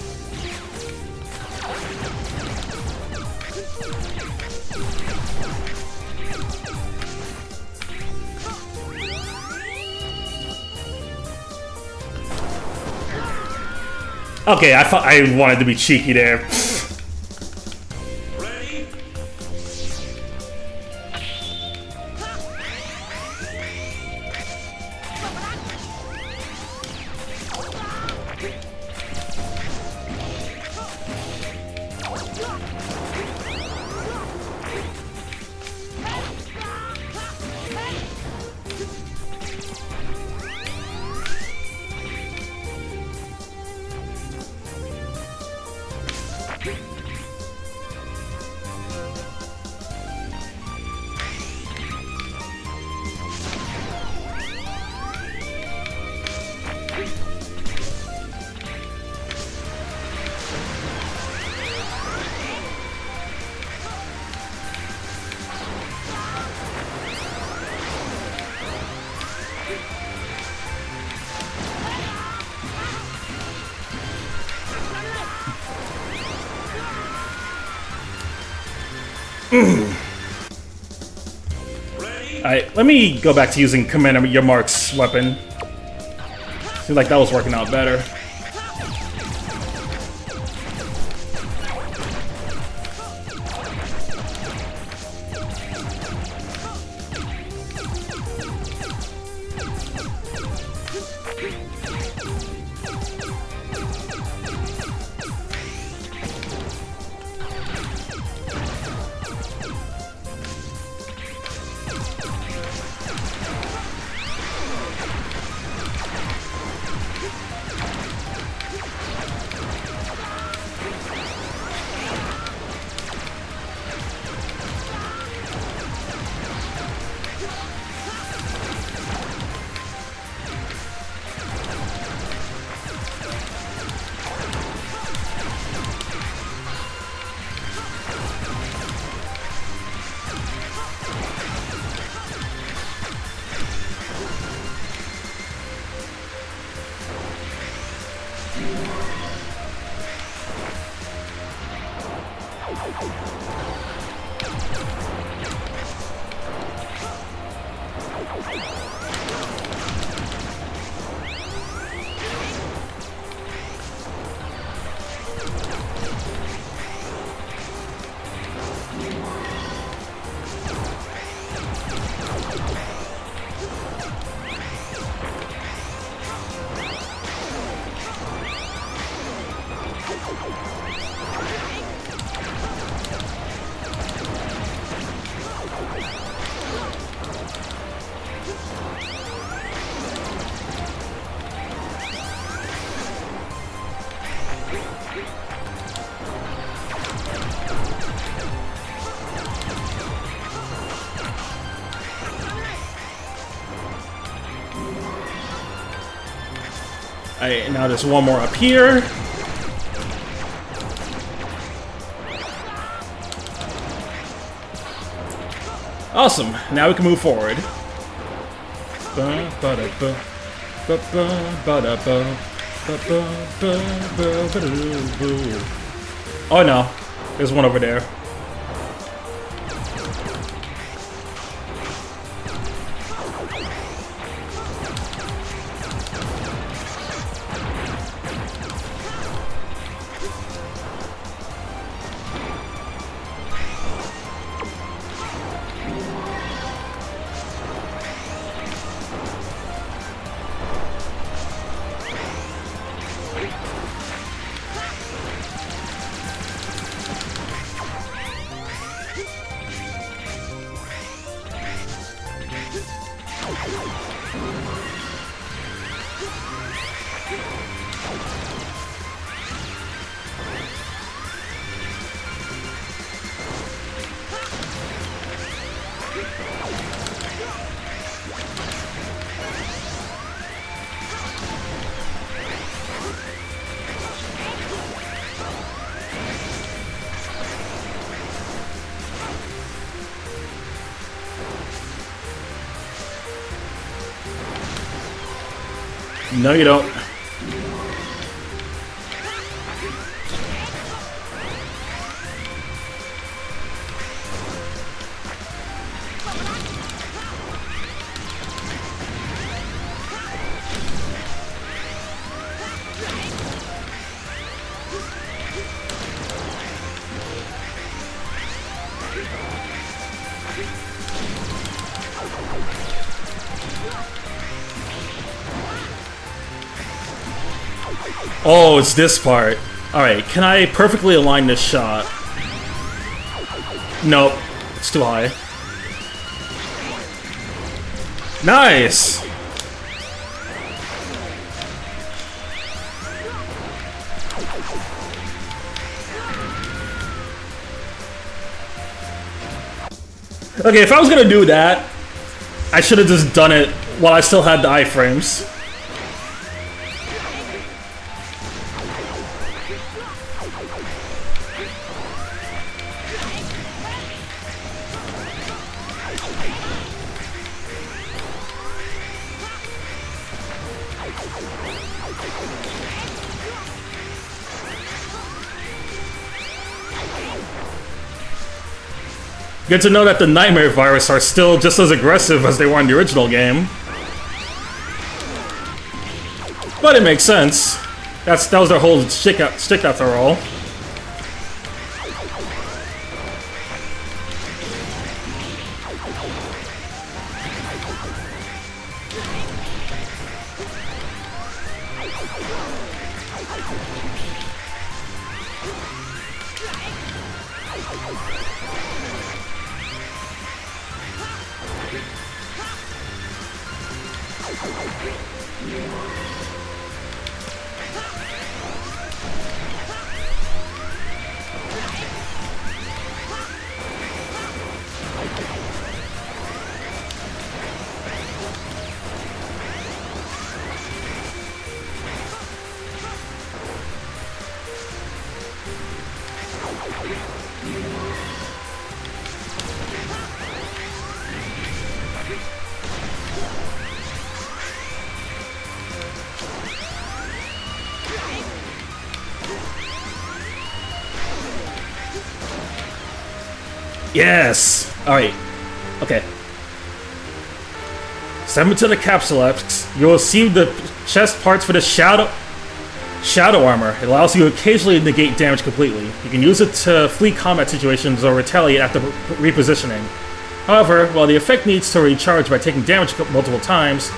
Okay, I thought I wanted to be cheeky there. Ready? Alright, let me go back to using Commander Yamark's weapon. Seems like that was working out better. Alright, now there's one more up here. Awesome, now we can move forward. Oh no, there's one over there. No, you don't. Oh, it's this part. Alright, can I perfectly align this shot? Nope, it's too high. Nice! Okay, if I was gonna do that, I should have just done it while I still had the iframes. Good to know that the Nightmare Virus are still just as aggressive as they were in the original game. But it makes sense. That was their whole shtick after all. Yes! Alright. Okay. Step into the Capsule X. You'll receive the chest parts for the Shadow Armor. It allows you to occasionally negate damage completely. You can use it to flee combat situations or retaliate after repositioning. However, while the effect needs to recharge by taking damage multiple times,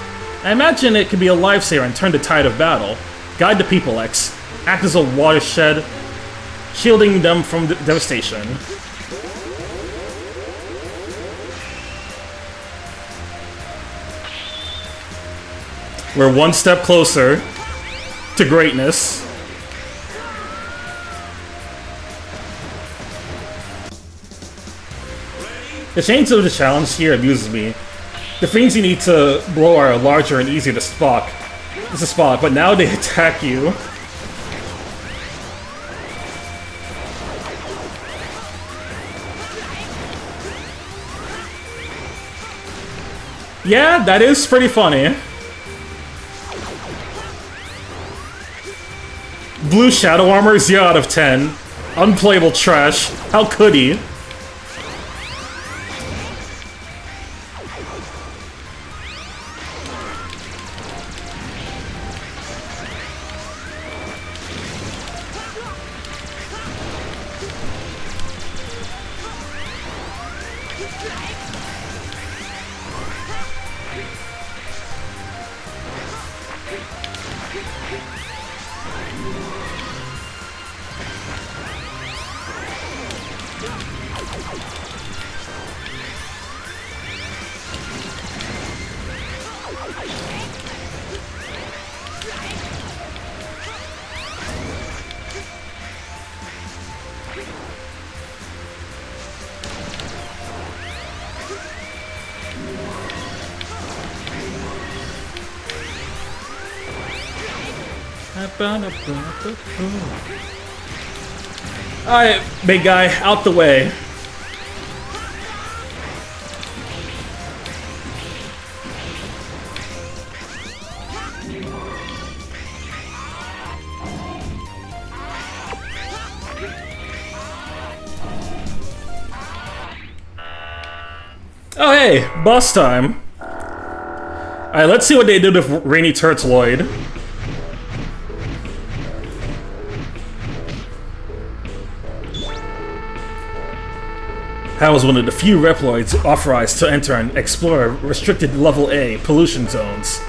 I imagine it can be a lifesaver and turn the tide of battle. Guide the People X. Act as a watershed, shielding them from devastation. We're one step closer to greatness. The change of the challenge here amuses me. The things you need to blow are larger and easier to spot. But now they attack you. Yeah, that is pretty funny. Blue Shadow Armor, 0 out of 10. Unplayable trash. How could he? Alright, big guy, out the way. Oh hey, boss time. Alright, let's see what they did with Rainy Turtloid. Hal was one of the few Reploids authorized to enter and explore restricted Level A pollution zones.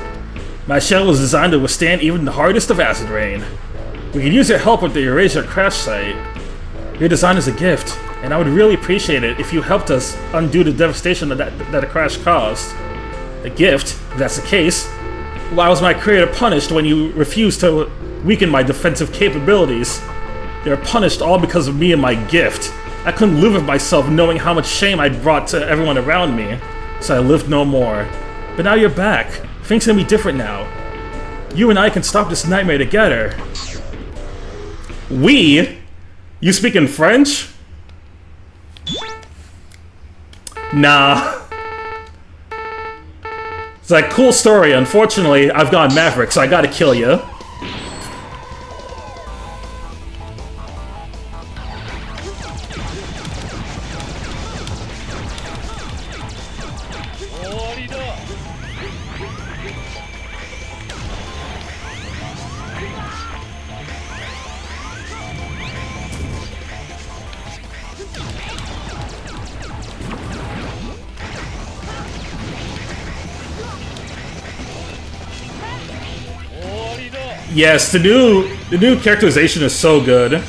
My shell was designed to withstand even the hardest of acid rain. We could use your help with the Eurasia crash site. Your design is a gift, and I would really appreciate it if you helped us undo the devastation that a crash caused. A gift? If that's the case, why was my creator punished when you refused to weaken my defensive capabilities? They were punished all because of me and my gift. I couldn't live with myself knowing how much shame I'd brought to everyone around me, so I lived no more. But now you're back. Things can be different now. You and I can stop this nightmare together. We? You speak in French? Nah. It's like, cool story. Unfortunately, I've gone Maverick, so I gotta kill you. Yes, the new characterization is so good.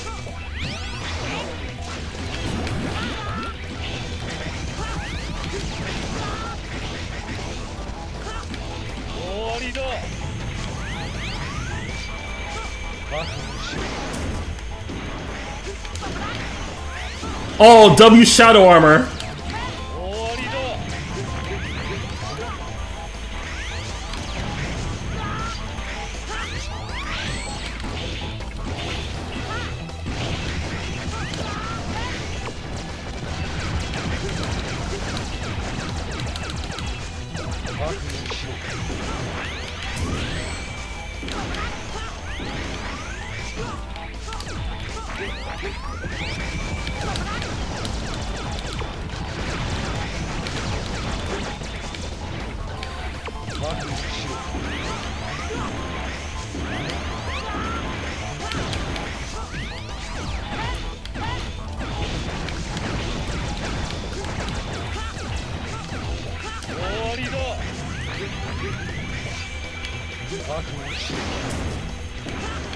Oh, W Shadow Armor.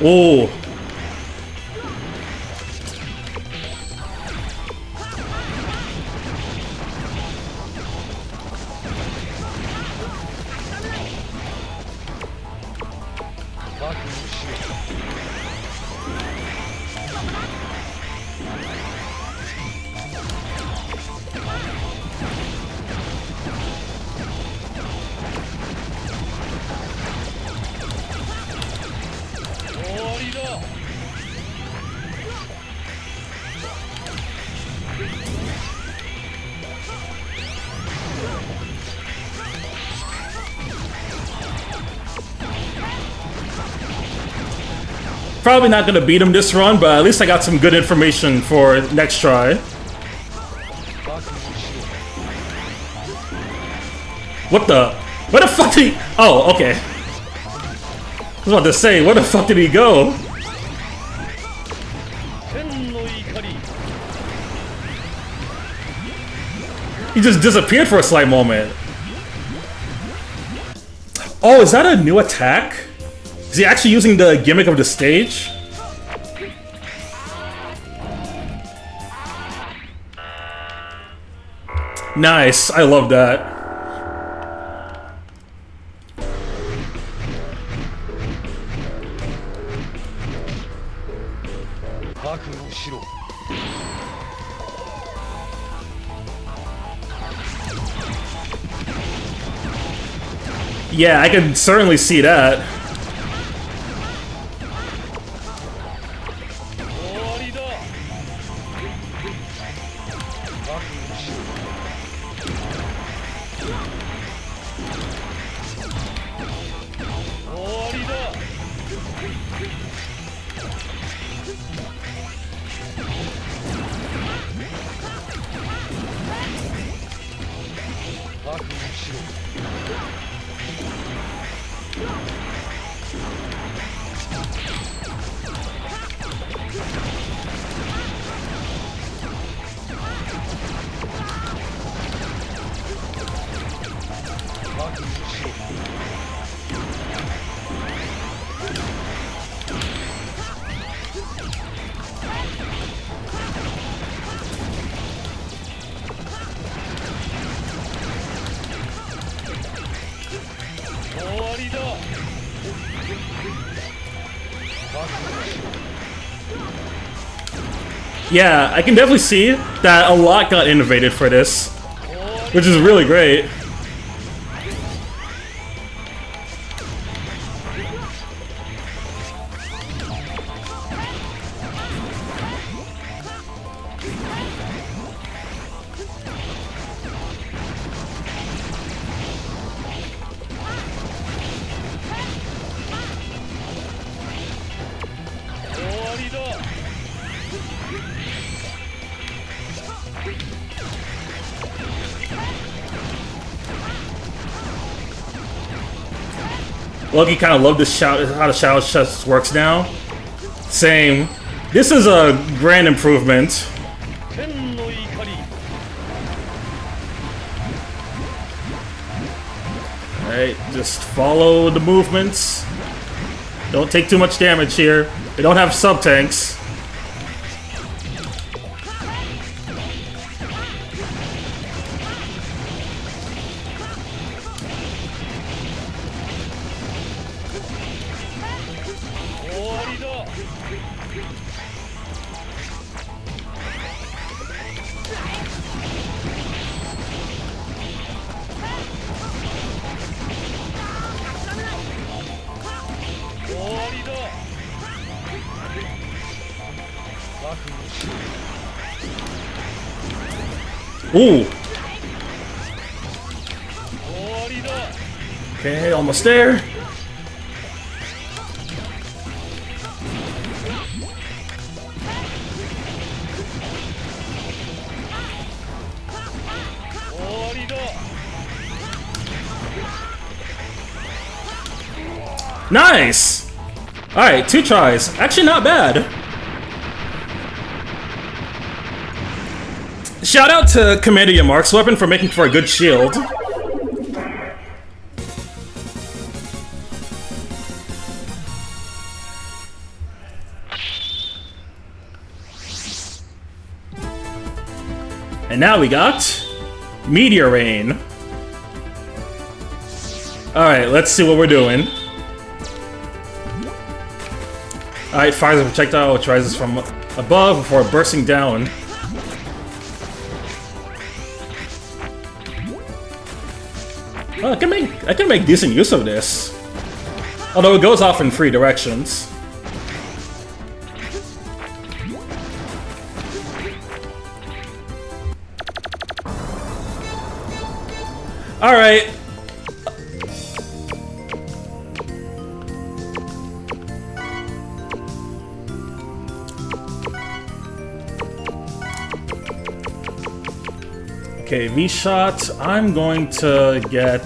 Oh. Probably not gonna beat him this run, but at least I got some good information for next try. What the? Where the fuck did he? Oh, okay. I was about to say, where the fuck did he go? He just disappeared for a slight moment. Oh, is that a new attack? Is he actually using the gimmick of the stage? Nice, I love that. Yeah, I can certainly see that. Yeah, I can definitely see that a lot got innovated for this, which is really great. Loki kind of loved this how the Shadow Chest works now. Same. This is a grand improvement. Alright, just follow the movements. Don't take too much damage here. We don't have sub-tanks. Ooh. Okay, almost there. Nice! Alright, 2 tries. Actually, not bad. Shout out to Commander Yamark's weapon for making for a good shield. And now we got Meteor Rain. Alright, let's see what we're doing. Alright, fires a projectile which rises from above before bursting down. Oh, I can make decent use of this. Although it goes off in 3 directions. Alright. Okay, V-Shot, I'm going to get...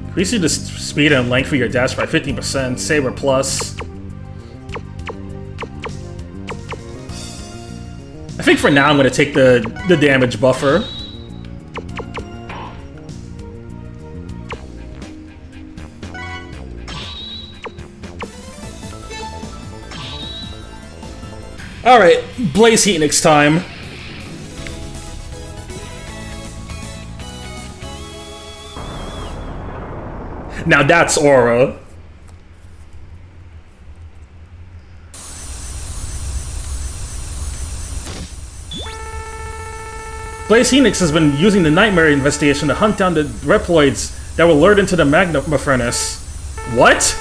Increasing the speed and length of your dash by 15%, Saber Plus. I think for now I'm going to take the damage buffer. Alright, Blaze Heat next time. Now that's Aura. Blaze Phoenix has been using the Nightmare investigation to hunt down the Reploids that were lured into the Magma Furnace. What?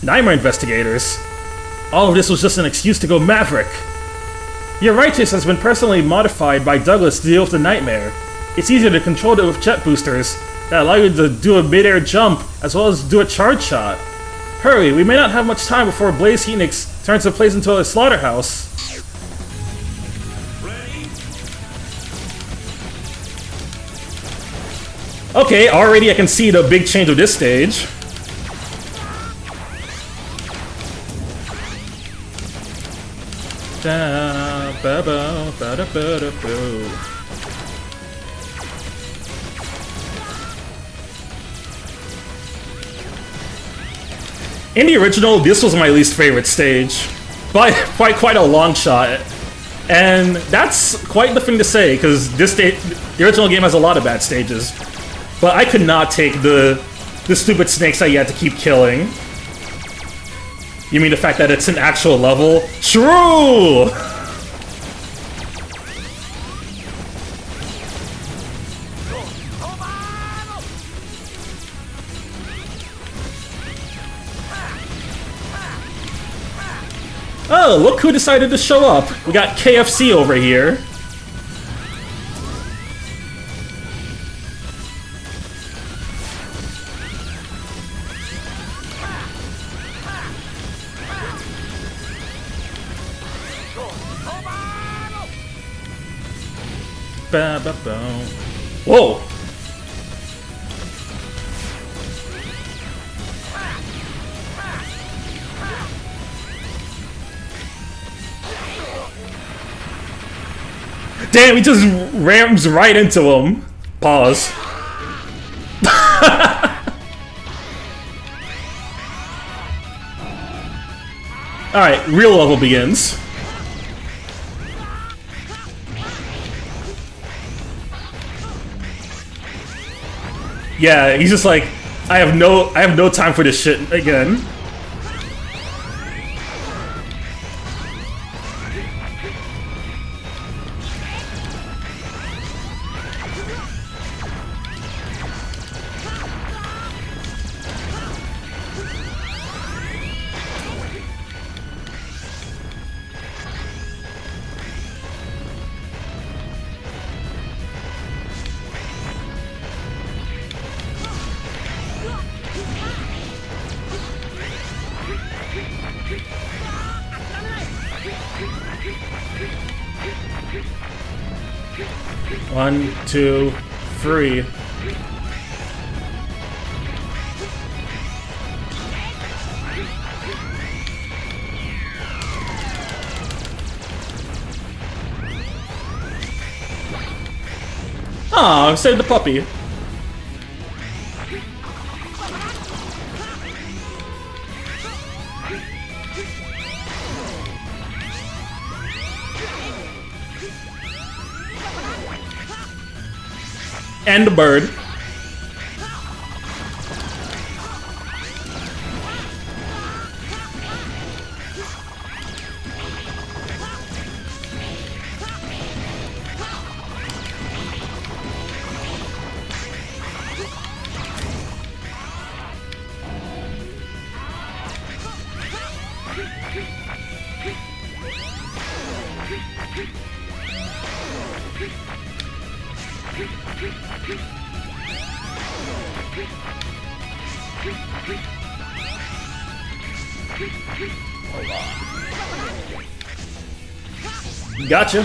Nightmare investigators? All of this was just an excuse to go Maverick. Your Righteous has been personally modified by Douglas to deal with the Nightmare. It's easier to control it with jet boosters that allow you to do a mid-air jump as well as do a charge shot. Hurry, we may not have much time before Blaze Phoenix turns the place into a slaughterhouse. Okay, already I can see the big change of this stage. In the original, this was my least favorite stage. But quite a long shot. And that's quite the thing to say, because the original game has a lot of bad stages. But I could not take the stupid snakes that you had to keep killing. You mean the fact that it's an actual level? True! Oh, look who decided to show up. We got KFC over here. Whoa! Damn, he just rams right into him. Pause. Alright, real level begins. Yeah, he's just like, I have no time for this shit again. One, two, three. Aw, saved the puppy. And the bird. Gotcha.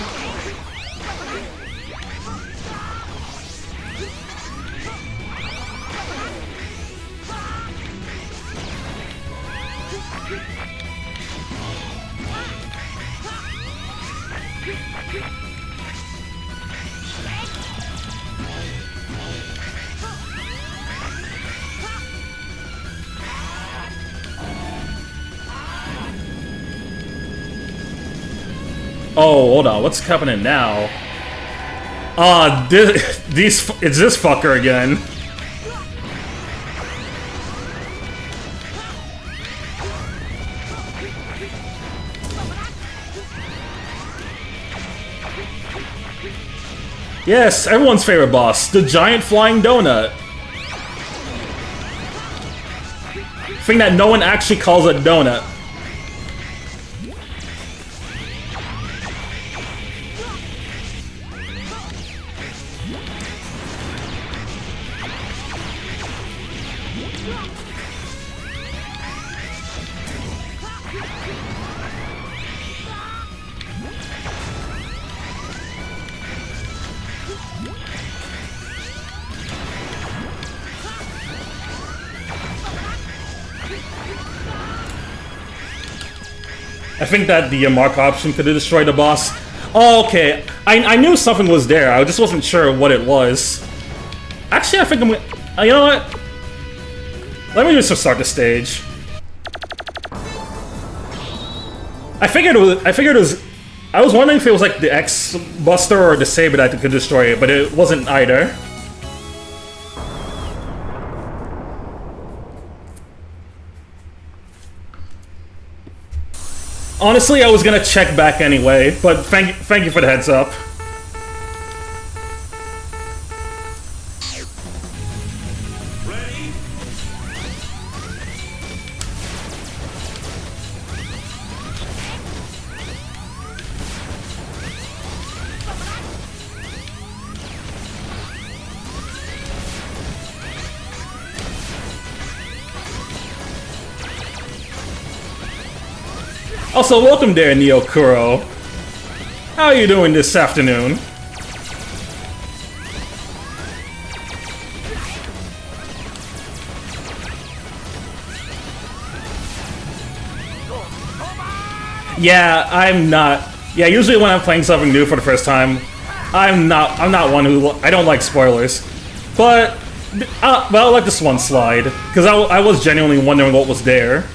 Oh, hold on. What's happening now? It's this fucker again. Yes, everyone's favorite boss, the giant flying donut. Thing that no one actually calls a donut. I think that the mark option could have destroyed the boss. Oh, okay. I knew something was there. I just wasn't sure what it was. Actually, I think I'm gonna... you know what? Let me just start the stage. I figured it was... I was wondering if it was like the X-Buster or the Saber that could destroy it, but it wasn't either. Honestly, I was gonna check back anyway, but thank you for the heads up. Ready? Also, welcome there, Neo Kuro. How are you doing this afternoon? Yeah, I'm not. Yeah, usually when I'm playing something new for the first time, I'm not one who... I don't like spoilers. But I like this one slide, because I was genuinely wondering what was there.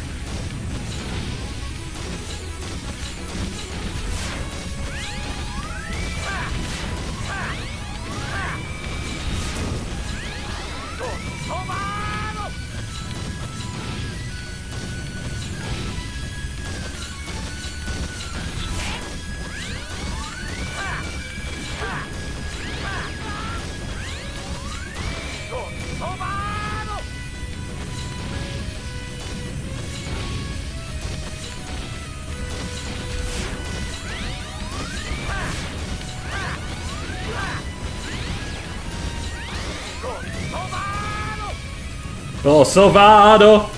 Oh, Salvado!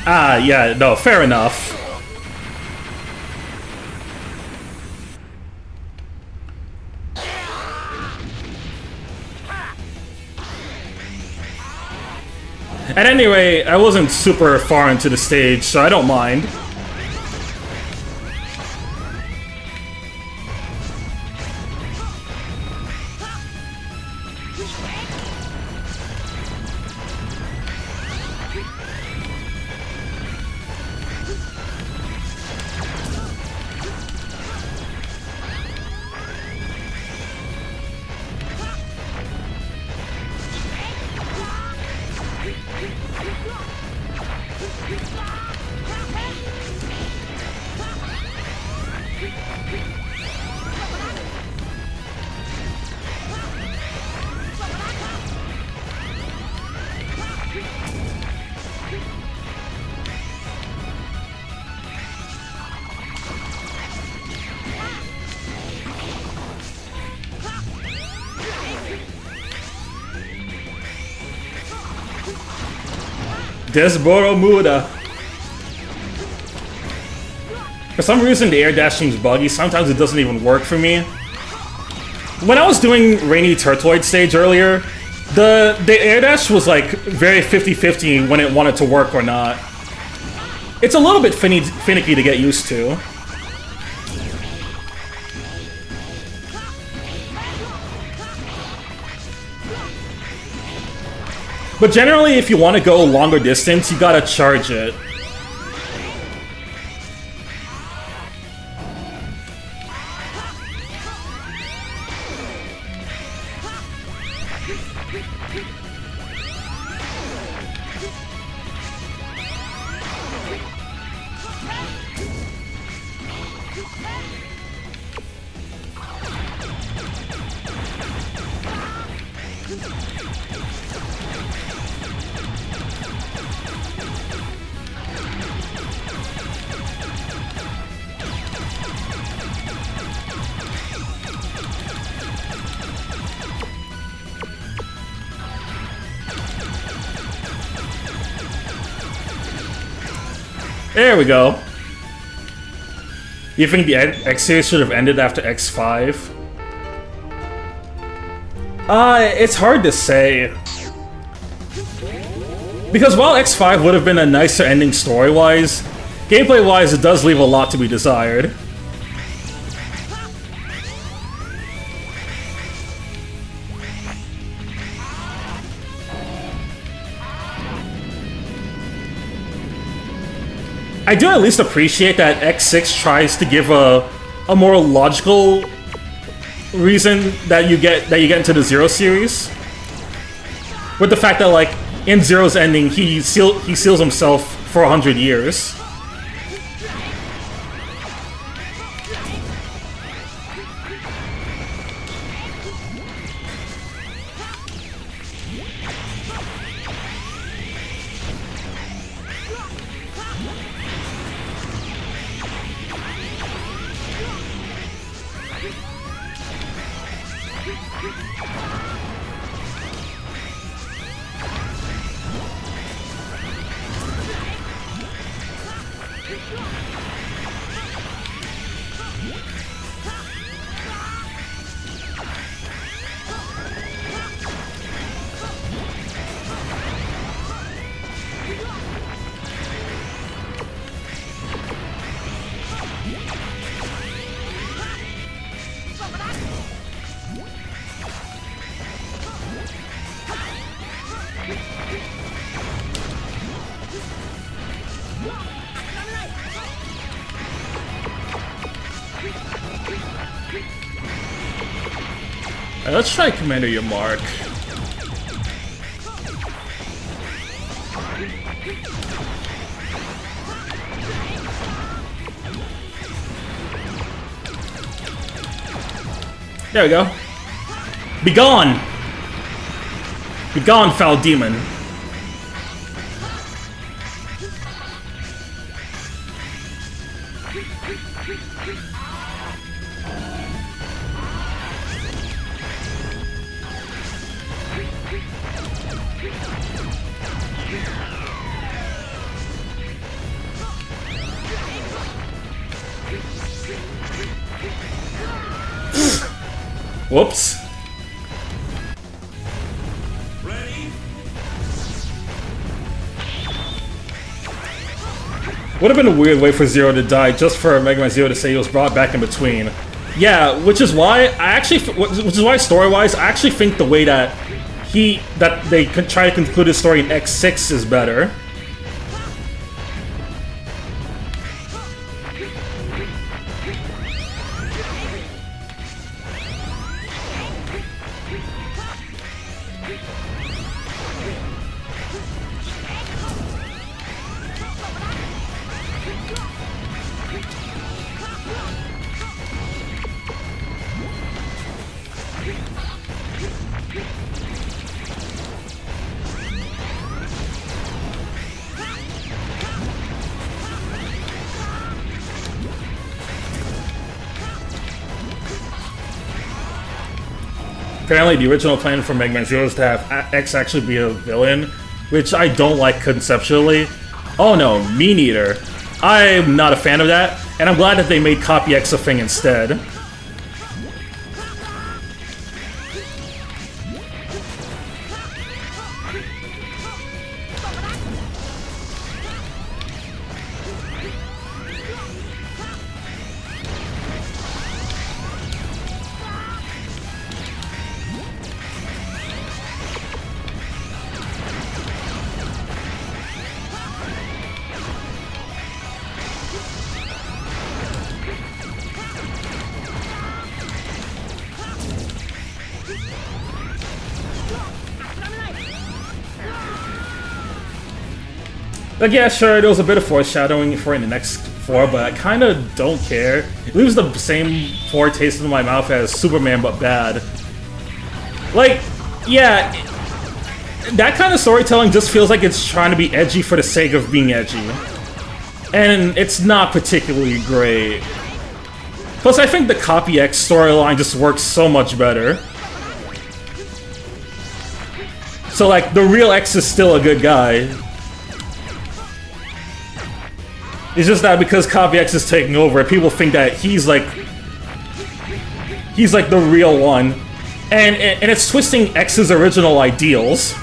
Ah, yeah, no, fair enough. At any rate, I wasn't super far into the stage, so I don't mind. Desboro Muda. For some reason, the air dash seems buggy. Sometimes it doesn't even work for me. When I was doing Rainy Turtloid stage earlier, the air dash was like very 50-50 when it wanted to work or not. It's a little bit finicky to get used to. But generally, if you want to go longer distance, you gotta charge it. There we go. You think the X series should have ended after X5? It's hard to say. Because while X5 would have been a nicer ending story-wise, gameplay-wise it does leave a lot to be desired. I do at least appreciate that X6 tries to give a more logical reason that you get into the Zero series. With the fact that, like, in Zero's ending, he seals himself for 100 years. Alright, let's try Commander Yamark. There we go. Be gone! Be gone, foul demon. Whoops. Ready? Would have been a weird way for Zero to die just for Mega Man Zero to say he was brought back in between. Yeah, which is why story-wise, I actually think the way that they could try to conclude his story in X6 is better. Apparently, the original plan for Mega Man Zero is to have X actually be a villain, which I don't like conceptually. Oh no, Mean Eater. I'm not a fan of that, and I'm glad that they made Copy X a thing instead. Like, yeah, sure, there was a bit of foreshadowing for it in the next 4, but I kind of don't care. It leaves the same poor taste in my mouth as Superman, but bad. Like, yeah, that kind of storytelling just feels like it's trying to be edgy for the sake of being edgy. And it's not particularly great. Plus, I think the Copy X storyline just works so much better. So, like, the real X is still a good guy. It's just that because Copy X is taking over, people think that he's like the real one, and it's twisting X's original ideals.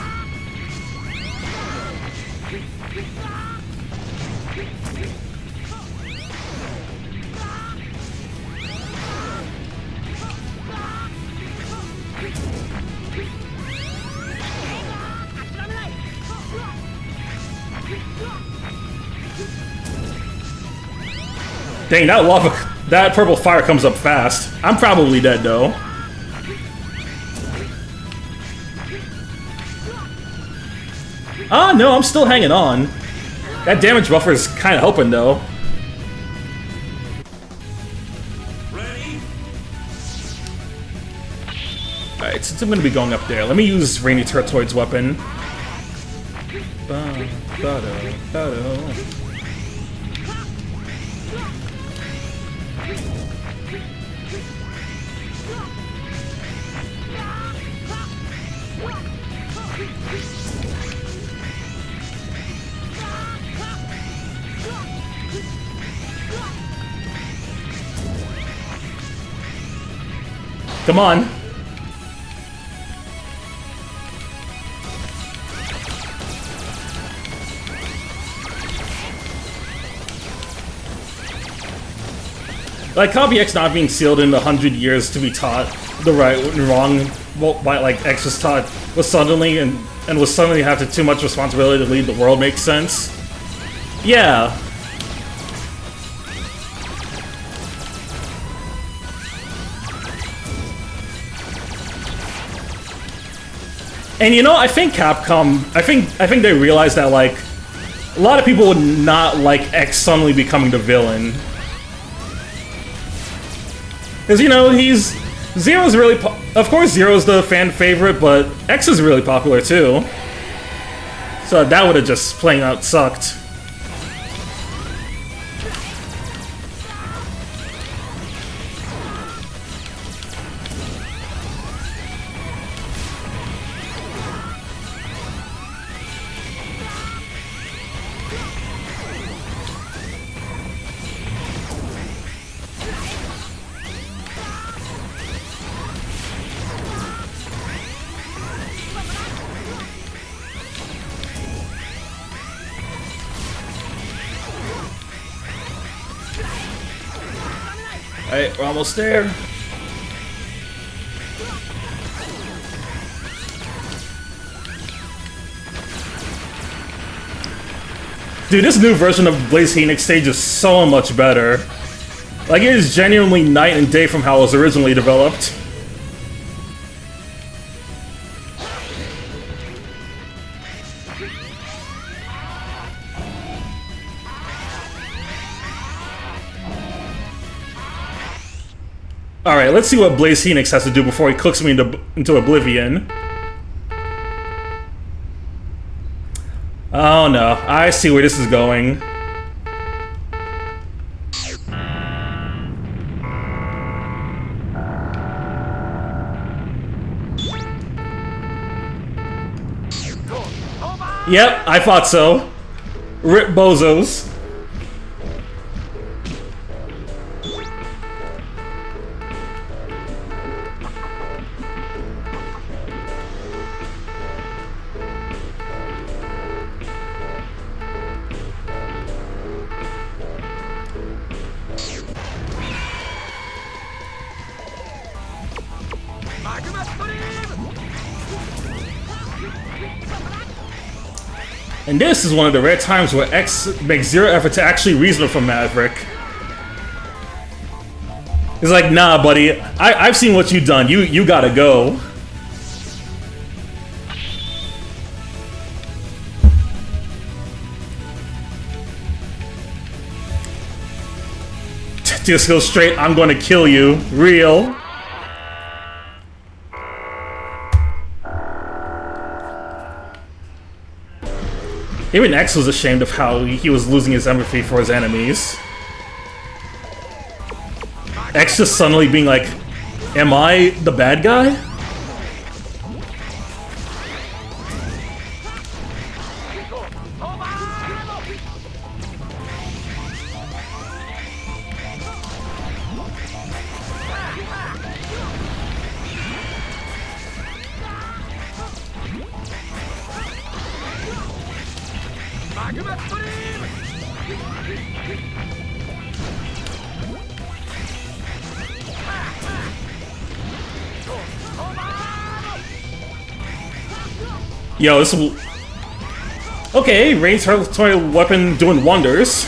Dang, that purple fire comes up fast. I'm probably dead, though. Ah, no, I'm still hanging on. That damage buffer is kind of helping, though. Ready? Alright, since I'm going to be going up there, let me use Rainy Turtoid's weapon. Come on. Like, Copy X not being sealed in 100 years to be taught the right and wrong, well, by, like, X was taught was suddenly, and was suddenly have to too much responsibility to lead the world makes sense. Yeah. And you know, I think Capcom, I think they realized that like a lot of people would not like X suddenly becoming the villain. Because you know, Zero's really of course Zero's the fan favorite, but X is really popular too. So that would have just plain out sucked. Alright, we're almost there. Dude, this new version of Blaze Phoenix stage is so much better. Like, it is genuinely night and day from how it was originally developed. Alright, let's see what Blaze Phoenix has to do before he cooks me into oblivion. Oh no, I see where this is going. Yep, I thought so. Rip bozos. And this is one of the rare times where X makes zero effort to actually reason it from Maverick. He's like, nah, buddy, I've seen what you've done. You gotta go. Just go straight, I'm gonna kill you. Real. Even X was ashamed of how he was losing his empathy for his enemies. X just suddenly being like, am I the bad guy? Yo, this will... Okay, Rain's toy weapon doing wonders.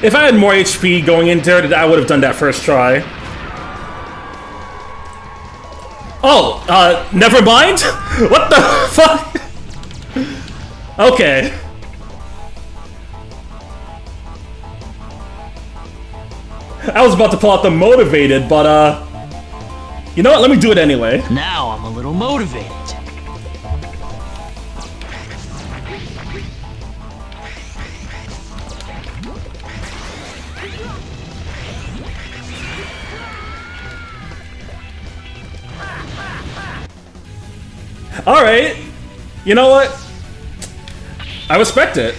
If I had more HP going in there, I would have done that first try. Oh, never mind? What the fuck? Okay. I was about to pull out the motivated, but, you know what? Let me do it anyway. Now I'm a little motivated. Alright. You know what? I respect it.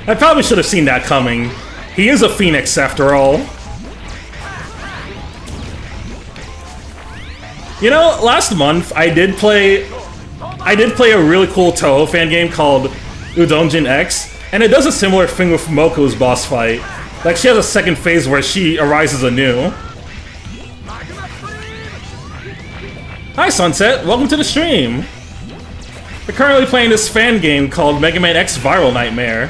I probably should have seen that coming. He is a Phoenix after all. You know, last month I did play I did play a really cool Toho fan game called Udonjin X, and it does a similar thing with Moko's boss fight. Like, she has a second phase where she arises anew. Hi, Sunset. Welcome to the stream. We're currently playing this fan game called Mega Man X Viral Nightmare.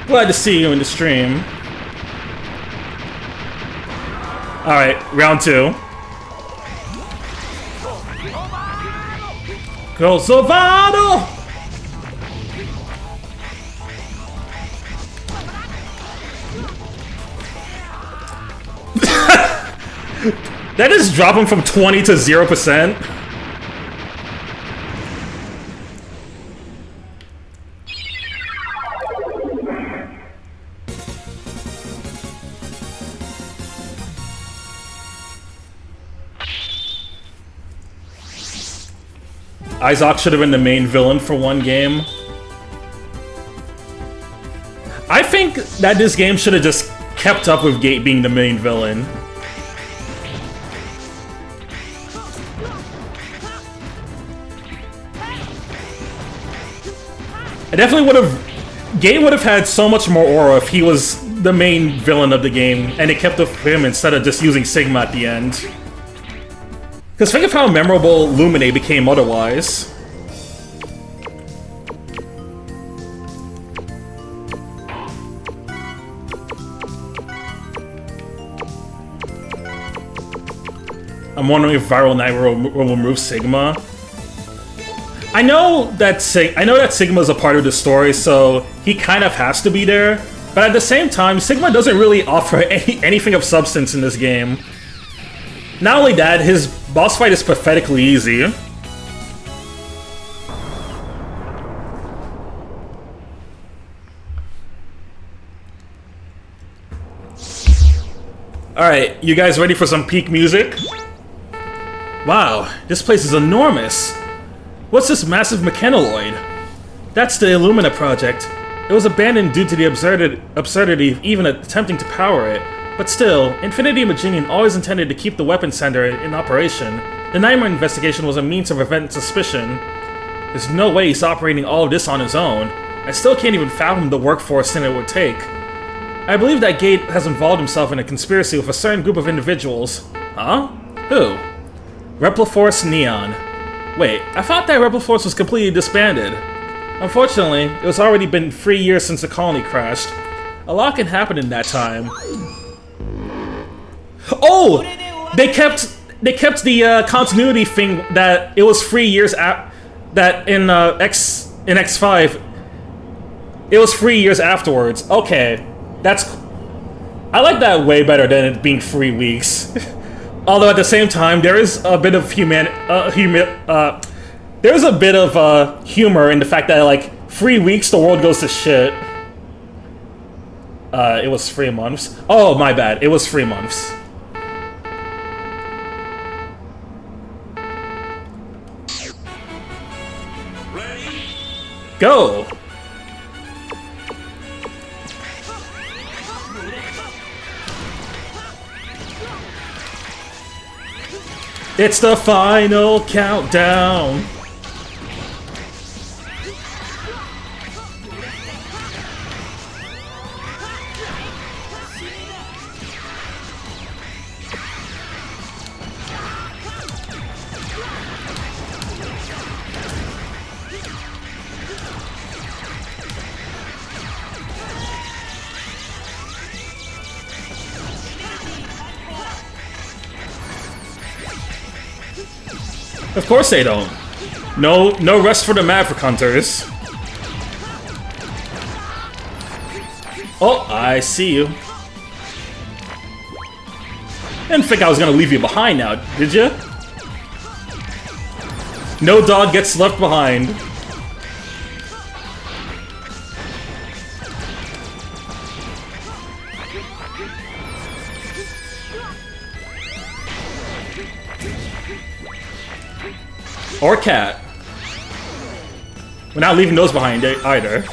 Glad to see you in the stream. Alright, round 2. Go Salvado! That is dropping from 20 to 0%. Izok should have been the main villain for one game. I think that this game should have just kept up with Gate being the main villain. I definitely would have... Gate would have had so much more aura if he was the main villain of the game, and it kept with him instead of just using Sigma at the end. Because think of how memorable Lumine became otherwise. I'm wondering if Viral Nightmare will remove Sigma. I know that Sigma's a part of the story, so he kind of has to be there. But at the same time, Sigma doesn't really offer anything of substance in this game. Not only that, his boss fight is pathetically easy. Alright, you guys ready for some peak music? Wow, this place is enormous. What's this massive mechanoloid? That's the Illumina project. It was abandoned due to the absurdity of even attempting to power it. But still, Infinity Imagineering always intended to keep the weapon center in operation. The Nightmare investigation was a means to prevent suspicion. There's no way he's operating all of this on his own. I still can't even fathom the workforce it would take. I believe that Gate has involved himself in a conspiracy with a certain group of individuals. Huh? Who? Repliforce Neon. Wait, I thought that Repliforce was completely disbanded. Unfortunately, it was already been 3 years since the colony crashed. A lot can happen in that time. Oh! They kept the continuity thing that it was 3 years that in X5 it was 3 years afterwards. Okay, I like that way better than it being 3 weeks. Although at the same time, there is a bit of humor in the fact that like 3 weeks the world goes to shit. It was 3 months. Oh, my bad. It was 3 months. Ready? Go! It's the final countdown. Of course they don't. No rest for the Maverick Hunters. Oh, I see you. Didn't think I was gonna leave you behind now, did you? No dog gets left behind. Or cat. We're not leaving those behind either.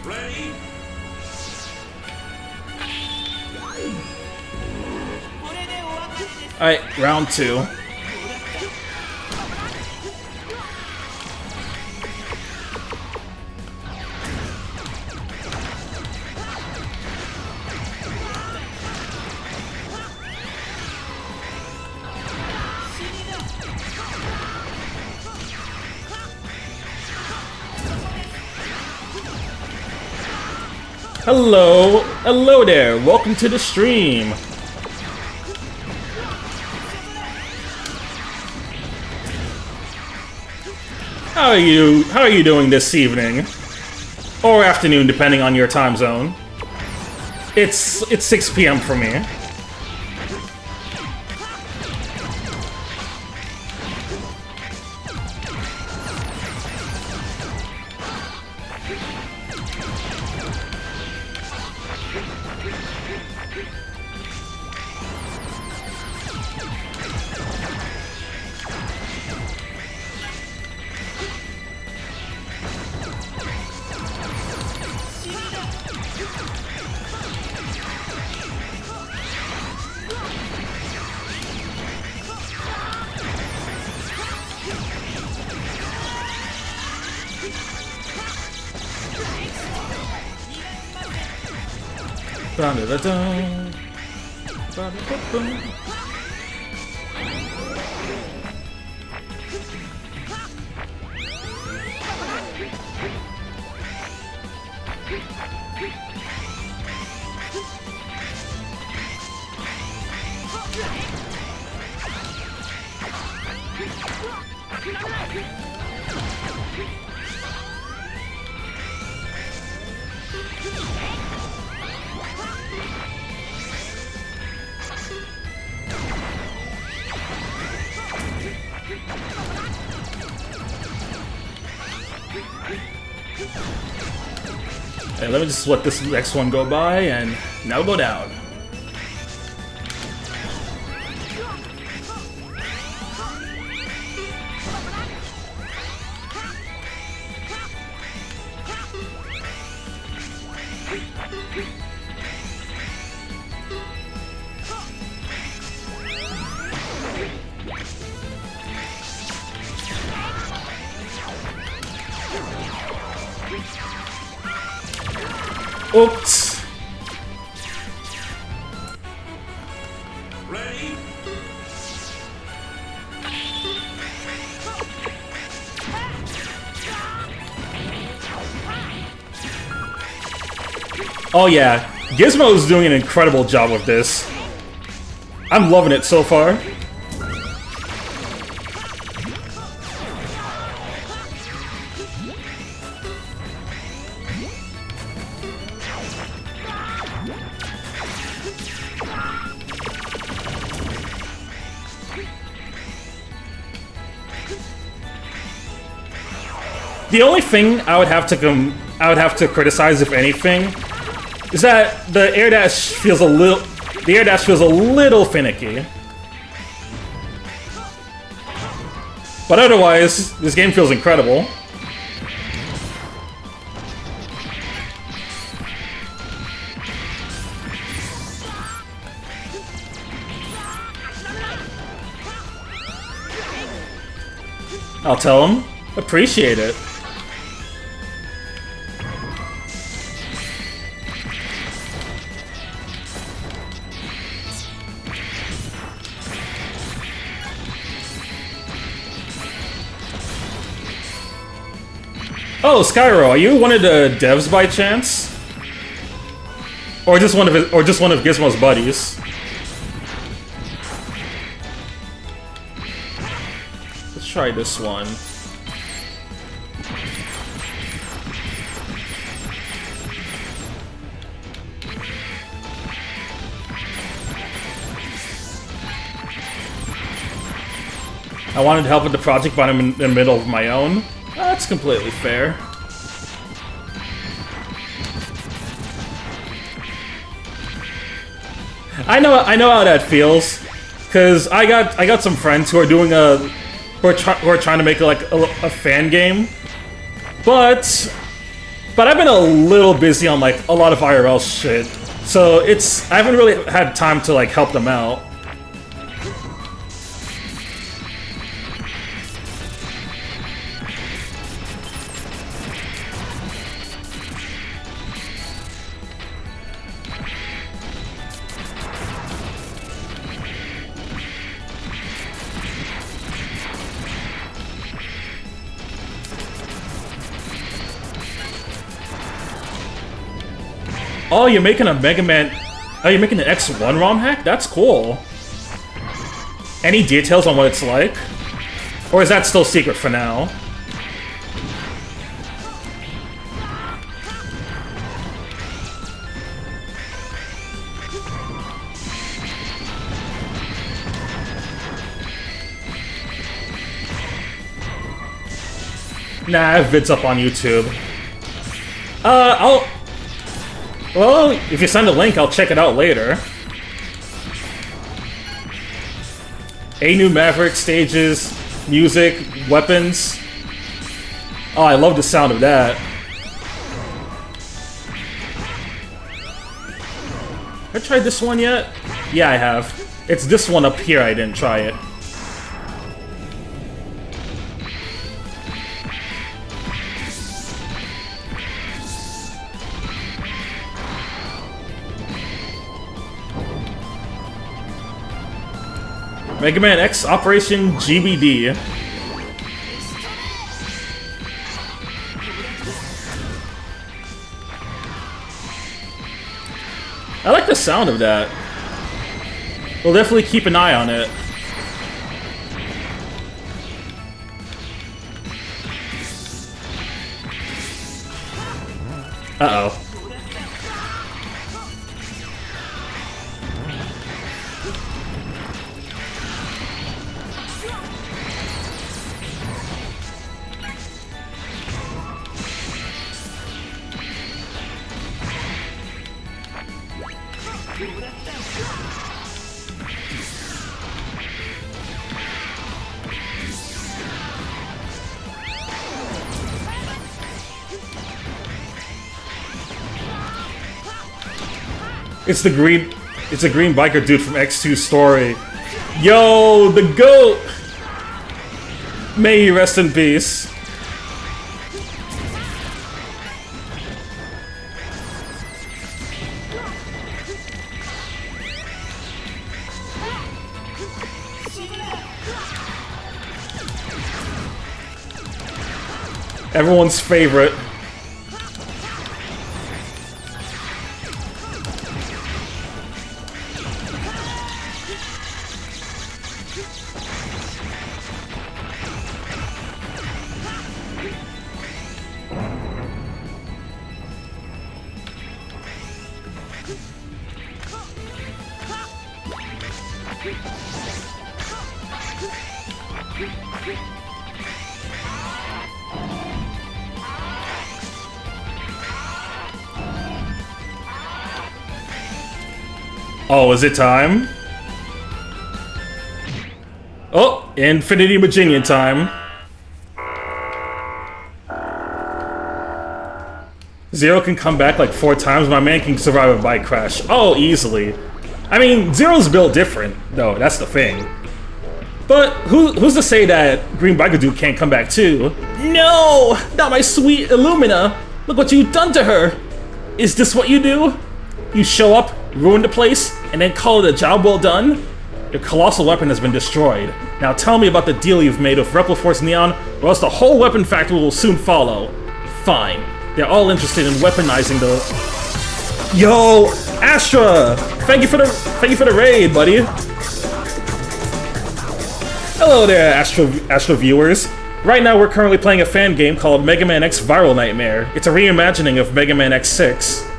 Ready? Alright, round 2. Hello, hello there. Welcome to the stream. How are you doing this evening? Or afternoon, depending on your time zone. It's 6 p.m. for me. Ba-da-da-dum. Ba-da-da-dum. Hey, let me just let this next one go by and now go down. Oops. Ready? Oh yeah, Gizmo's doing an incredible job with this. I'm loving it so far. The only thing I would have to criticize, if anything, is that the air dash feels a little finicky. But otherwise, this game feels incredible. I'll tell him. Appreciate it. Oh, Skyro, are you one of the devs by chance? Or just one of Gizmo's buddies? Let's try this one. I wanted to help with the project, but I'm in the middle of my own. That's completely fair. I know how that feels, cause I got some friends who are doing who are trying to make like a fan game, but I've been a little busy on like a lot of IRL shit, so I haven't really had time to like help them out. Oh, you're making a Mega Man... Oh, you're making an X1 ROM hack? That's cool. Any details on what it's like? Or is that still secret for now? Nah, I have vids up on YouTube. Well, if you send a link, I'll check it out later. 8 new Maverick stages, music, weapons. Oh, I love the sound of that. Have I tried this one yet? Yeah, I have. It's this one up here I didn't try it. Mega Man X Operation GBD. I like the sound of that. We'll definitely keep an eye on it. Uh-oh. It's a green biker dude from X2 Story. Yo, the GOAT! May he rest in peace. Everyone's favorite. Oh, is it time? Oh, Infinity Maginian time. Zero can come back like 4 times. My man can survive a bike crash. Oh, easily. I mean, Zero's built different, though. That's the thing. But who's to say that Green Biker Dude can't come back too? No! Not my sweet Illumina! Look what you've done to her! Is this what you do? You show up, ruin the place, and then call it a job well done? Your colossal weapon has been destroyed. Now tell me about the deal you've made with Repliforce Neon, or else the whole weapon factory will soon follow. Fine. They're all interested in weaponizing the... Yo! Astra! Thank you for the raid, buddy! Hello there, Astra viewers. Right now we're currently playing a fan game called Mega Man X Viral Nightmare. It's a reimagining of Mega Man X6.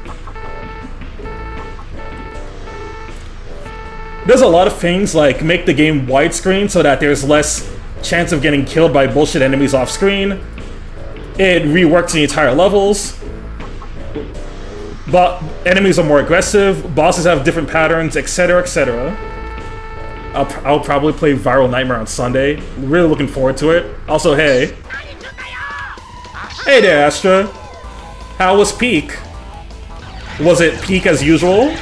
There's a lot of things like make the game widescreen so that there's less chance of getting killed by bullshit enemies off screen. It reworks the entire levels. But enemies are more aggressive, bosses have different patterns, etc, etc. I'll probably play Viral Nightmare on Sunday. Really looking forward to it. Also, hey. Hey there, Astra. How was Peak? Was it Peak as usual?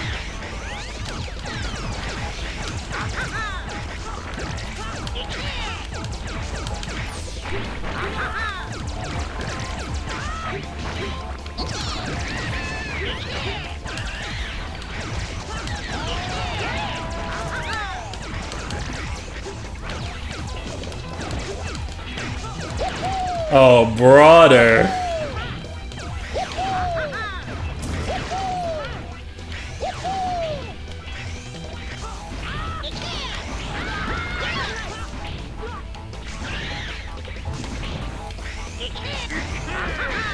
Oh, brother.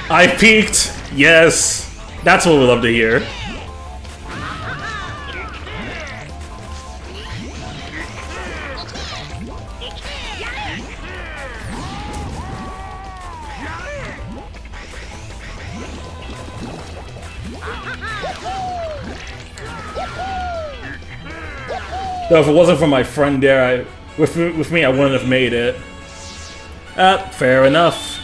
I peaked! Yes! That's what we love to hear. Though if it wasn't for my friend there, with me, I wouldn't have made it. Fair enough.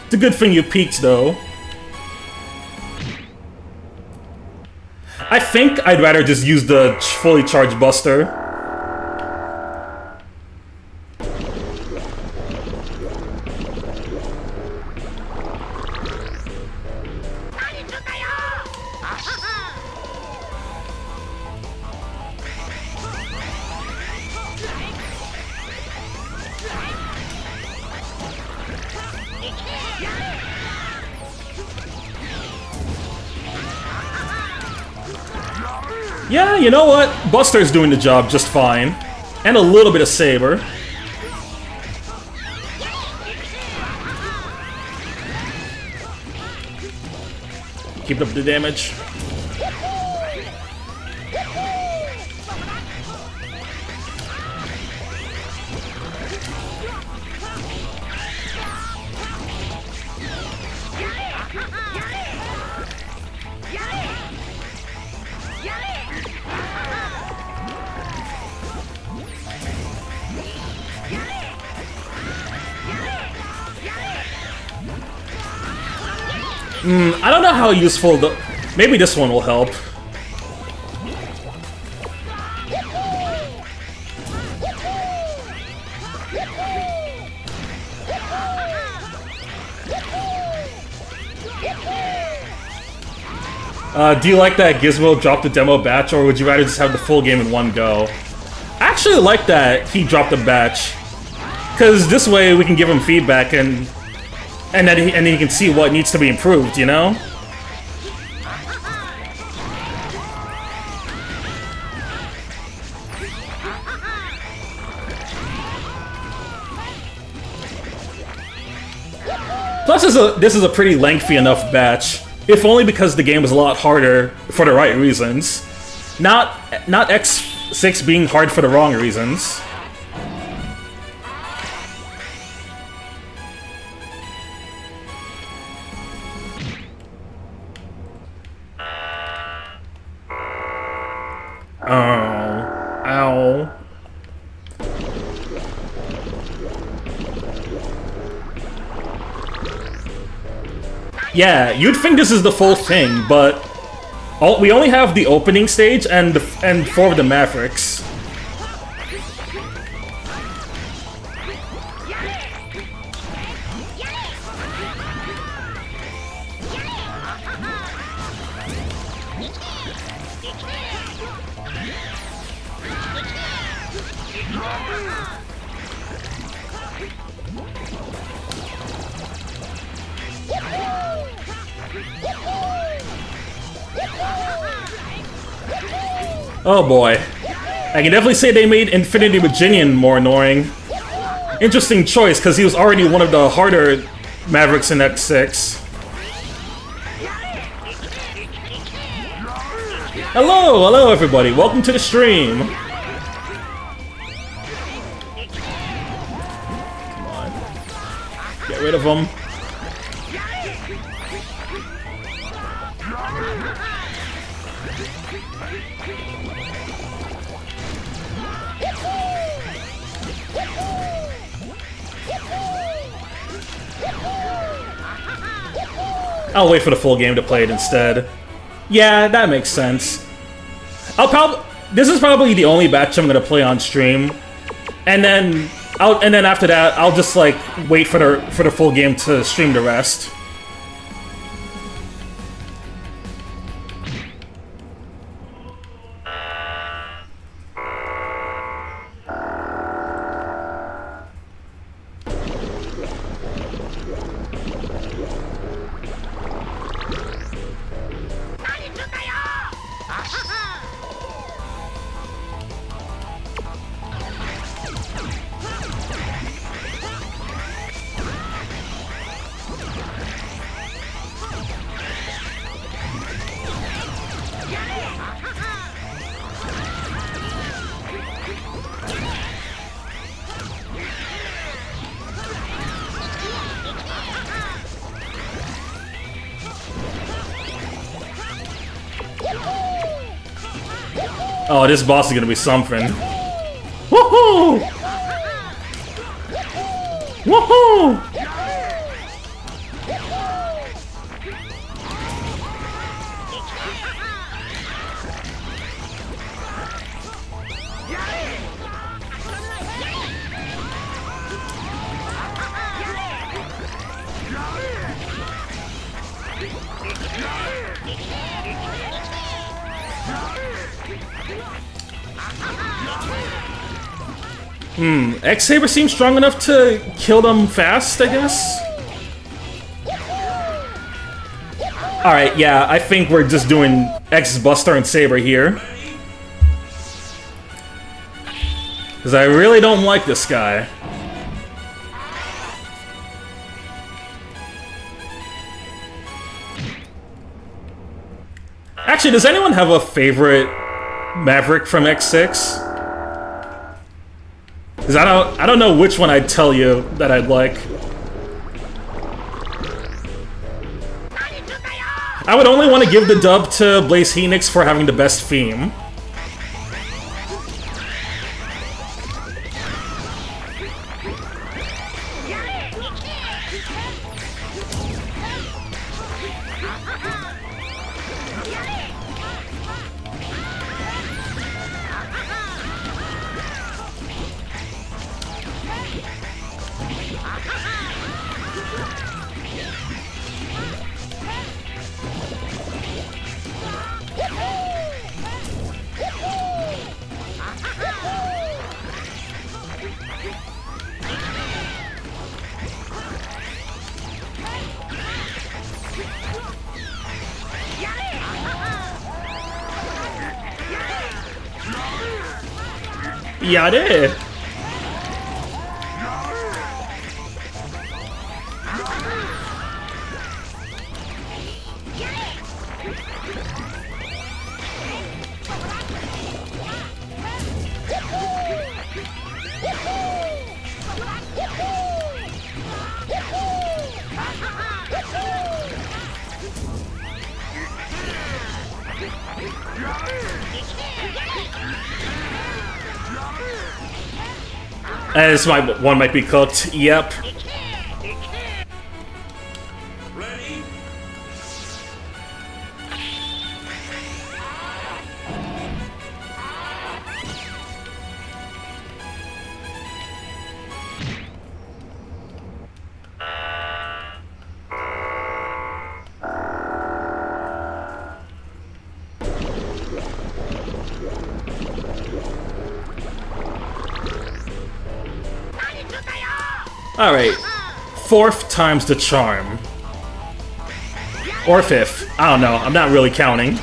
It's a good thing you peaked, though. I think I'd rather just use the fully charged Buster. Yeah, you know what? Buster's doing the job just fine. And a little bit of Saber. Keep up the damage. I don't know how useful the... Maybe this one will help. Do you like that Gizmo dropped the demo batch, or would you rather just have the full game in one go? I actually like that he dropped a batch. Because this way we can give him feedback and then he can see what needs to be improved, you know? Plus, this is a pretty lengthy enough batch, if only because the game was a lot harder for the right reasons. Not X6 being hard for the wrong reasons. Ow. Yeah, you'd think this is the full thing, but we only have the opening stage and 4 of the Mavericks. Oh boy. I can definitely say they made Infinity Virginian more annoying. Interesting choice, because he was already one of the harder Mavericks in X6. Hello everybody. Welcome to the stream. Come on. Get rid of them. I'll wait for the full game to play it instead. Yeah, that makes sense. This is probably the only batch I'm gonna play on stream, and then after that, I'll just like wait for the full game to stream the rest. Oh, this boss is gonna be something. Woohoo! Woohoo! X-Saber seems strong enough to kill them fast, I guess? Alright, yeah, I think we're just doing X, Buster, and Saber here. Because I really don't like this guy. Actually, does anyone have a favorite Maverick from X6? Because I don't know which one I'd tell you that I'd like. I would only want to give the dub to Blaze Phoenix for having the best theme. Yare! This one might be cooked. Yep. Ready? Alright. 4th time's the charm. Or 5th. I don't know. I'm not really counting.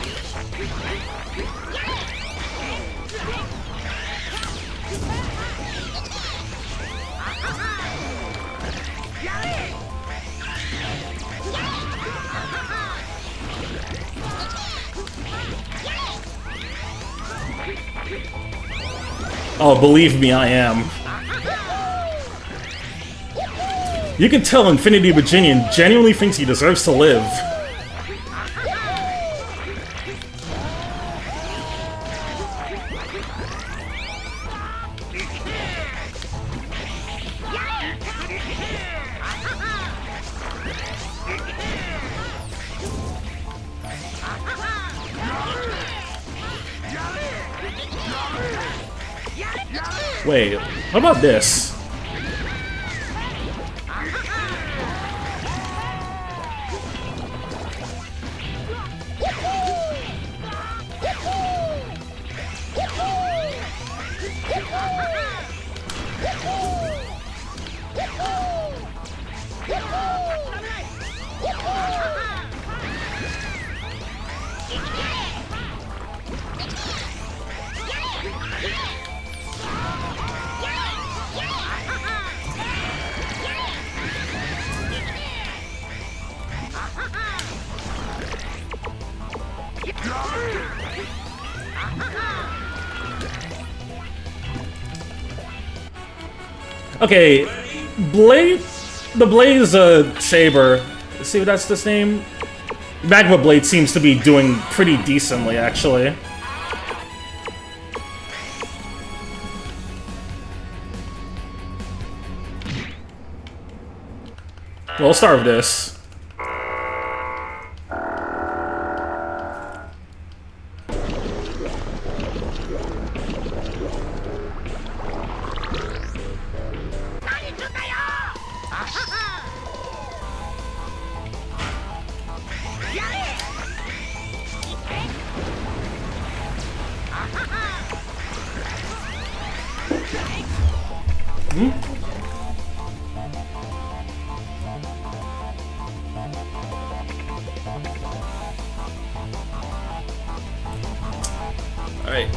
Oh, believe me, I am. You can tell Infinity Virginian genuinely thinks he deserves to live. Wait, what about this? Okay, the Blaze Saber. See, that's this name? Magma Blade seems to be doing pretty decently, actually. We'll start with this. Alright.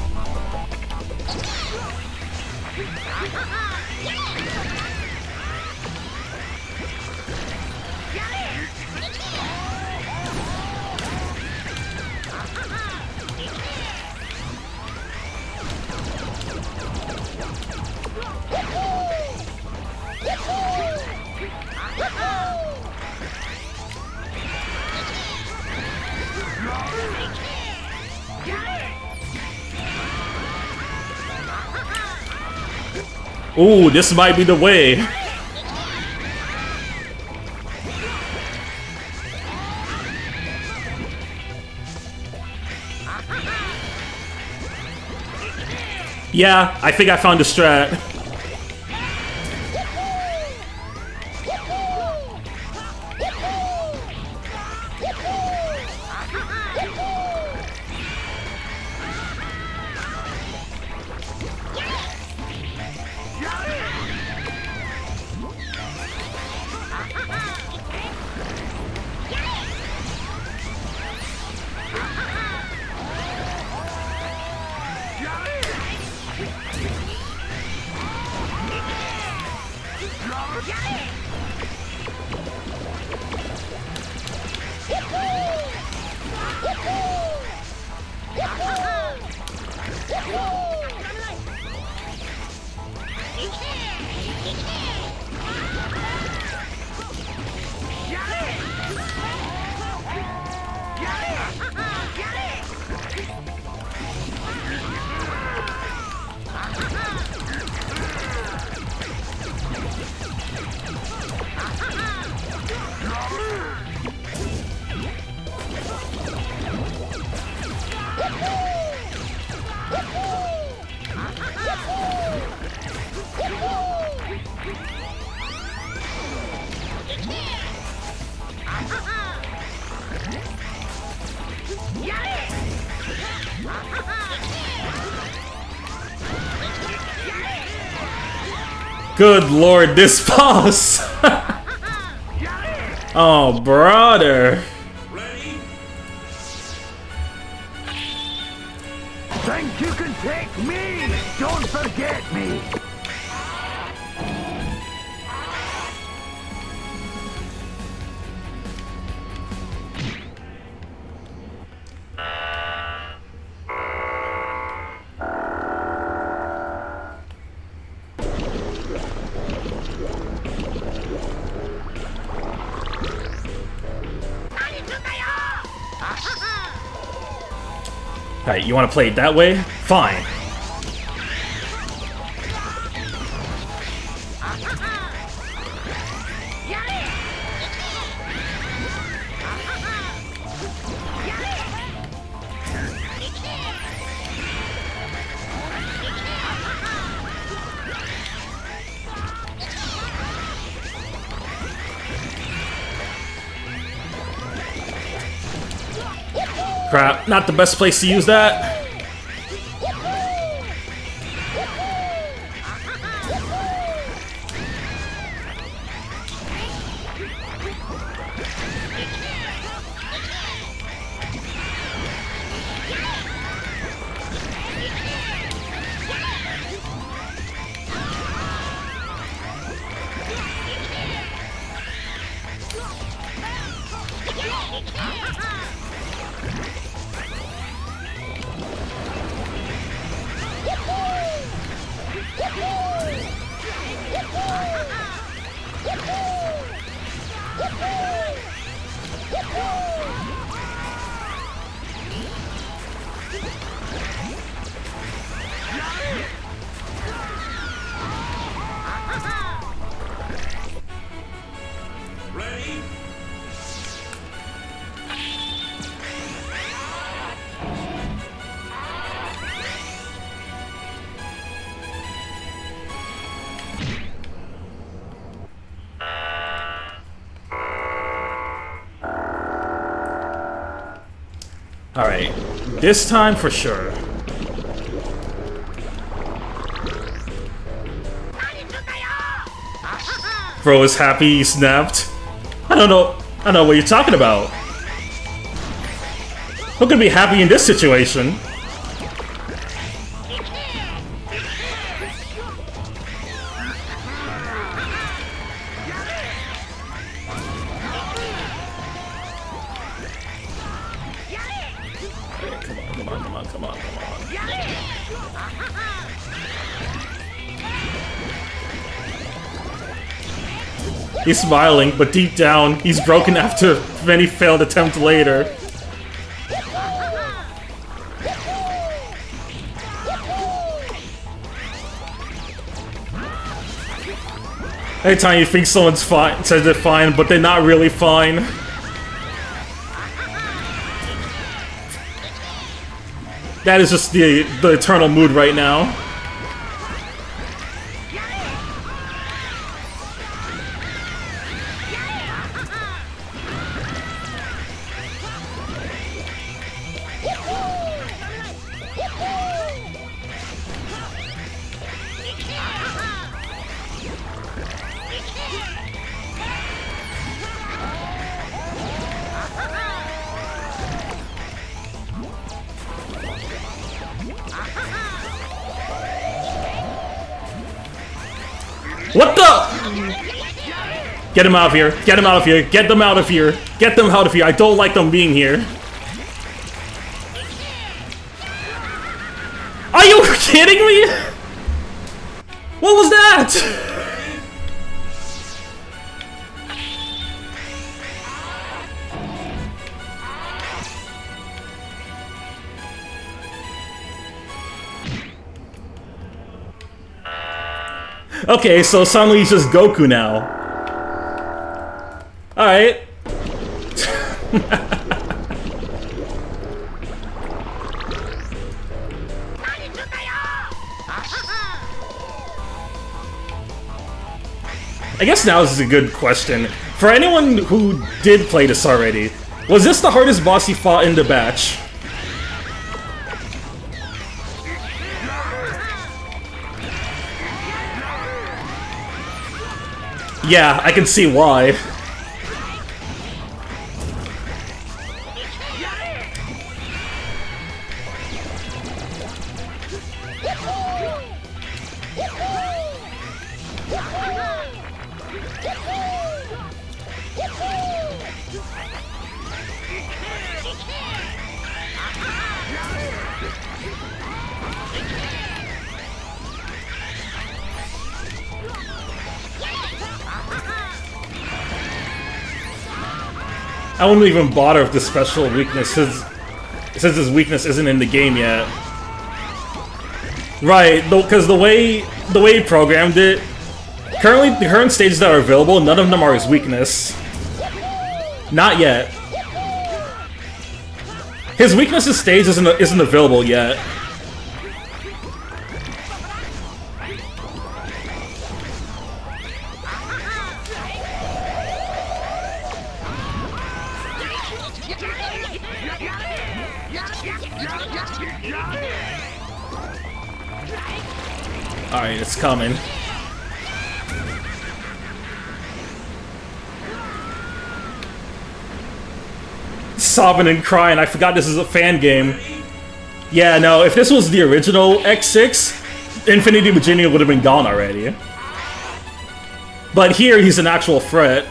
Ooh, this might be the way. Yeah, I think I found a strat. Good lord, this boss! Oh, brother. Ready? Think you can take me? Don't forget me! Alright, you want to play it that way? Fine. Crap, not the best place to use that. Ready? Alright, this time for sure. Bro is happy he snapped. I don't know what you're talking about. Who could be happy in this situation? Come on. He's smiling, but deep down, he's broken after many failed attempts later. Anytime you think someone's fine, says they're fine, but they're not really fine. That is just the eternal mood right now. What the? Get him out of here. Get him out of here. Get them out of here. Get them out of here. I don't like them being here. Are you kidding me? What was that? Okay, so suddenly he's just Goku now. Alright. I guess now this is a good question. For anyone who did play this already, was this the hardest boss you fought in the batch? Yeah, I can see why. I wouldn't even bother with the special weakness. since his weakness isn't in the game yet. Right, because the way he programmed it, currently the current stages that are available, none of them are his weakness. Not yet. His weaknesses stage isn't available yet. Alright, it's coming. Sobbing and crying, I forgot this is a fan game. Yeah, no, if this was the original X6, Infinity Virginia would have been gone already. But here, he's an actual threat.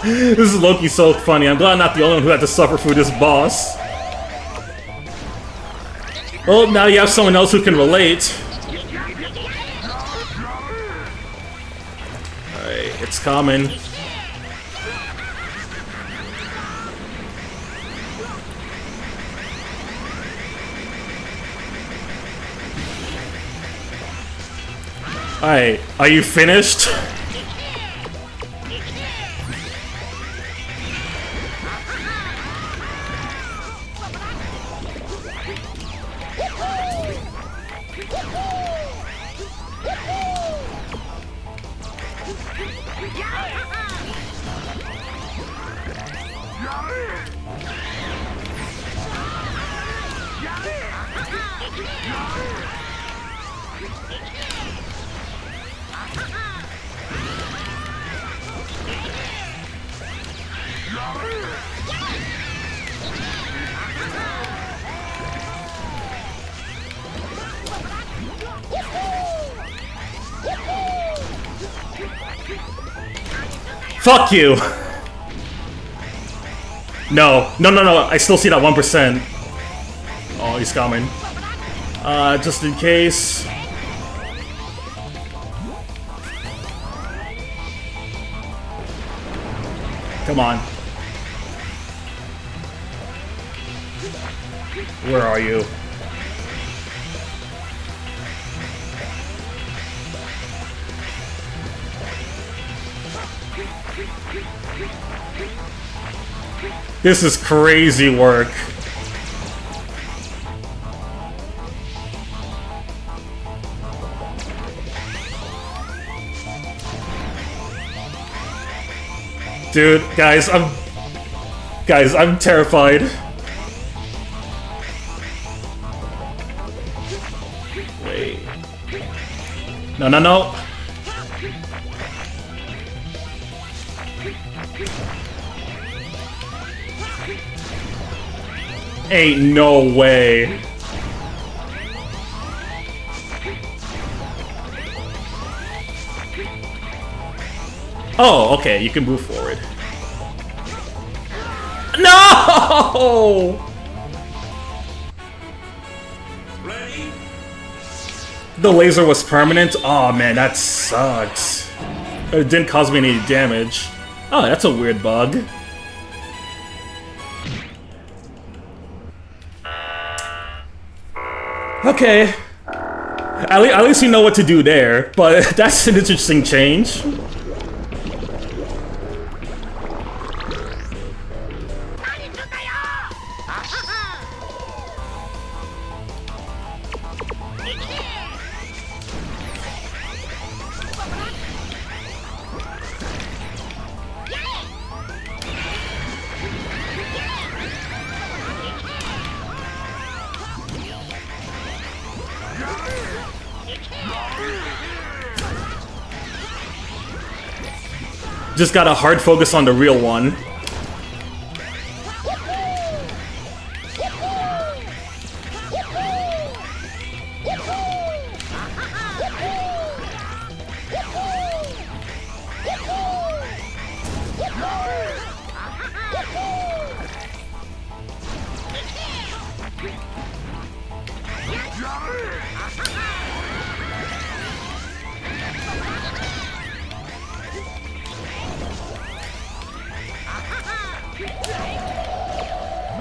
This is low-key so funny. I'm glad I'm not the only one who had to suffer through this boss. Well, now you have someone else who can relate. Alright, it's coming. Alright, are you finished? Fuck you! No, I still see that 1%. Oh, he's coming. Just in case. Come on. Where are you? This is crazy work. Dude, guys, I'm terrified. Wait. No. Ain't no way. Oh, okay, you can move forward. No! Ready? The laser was permanent? Oh man, that sucks. It didn't cause me any damage. Oh, that's a weird bug. Okay. At least you know what to do there, but that's an interesting change. Just gotta hard focus on the real one.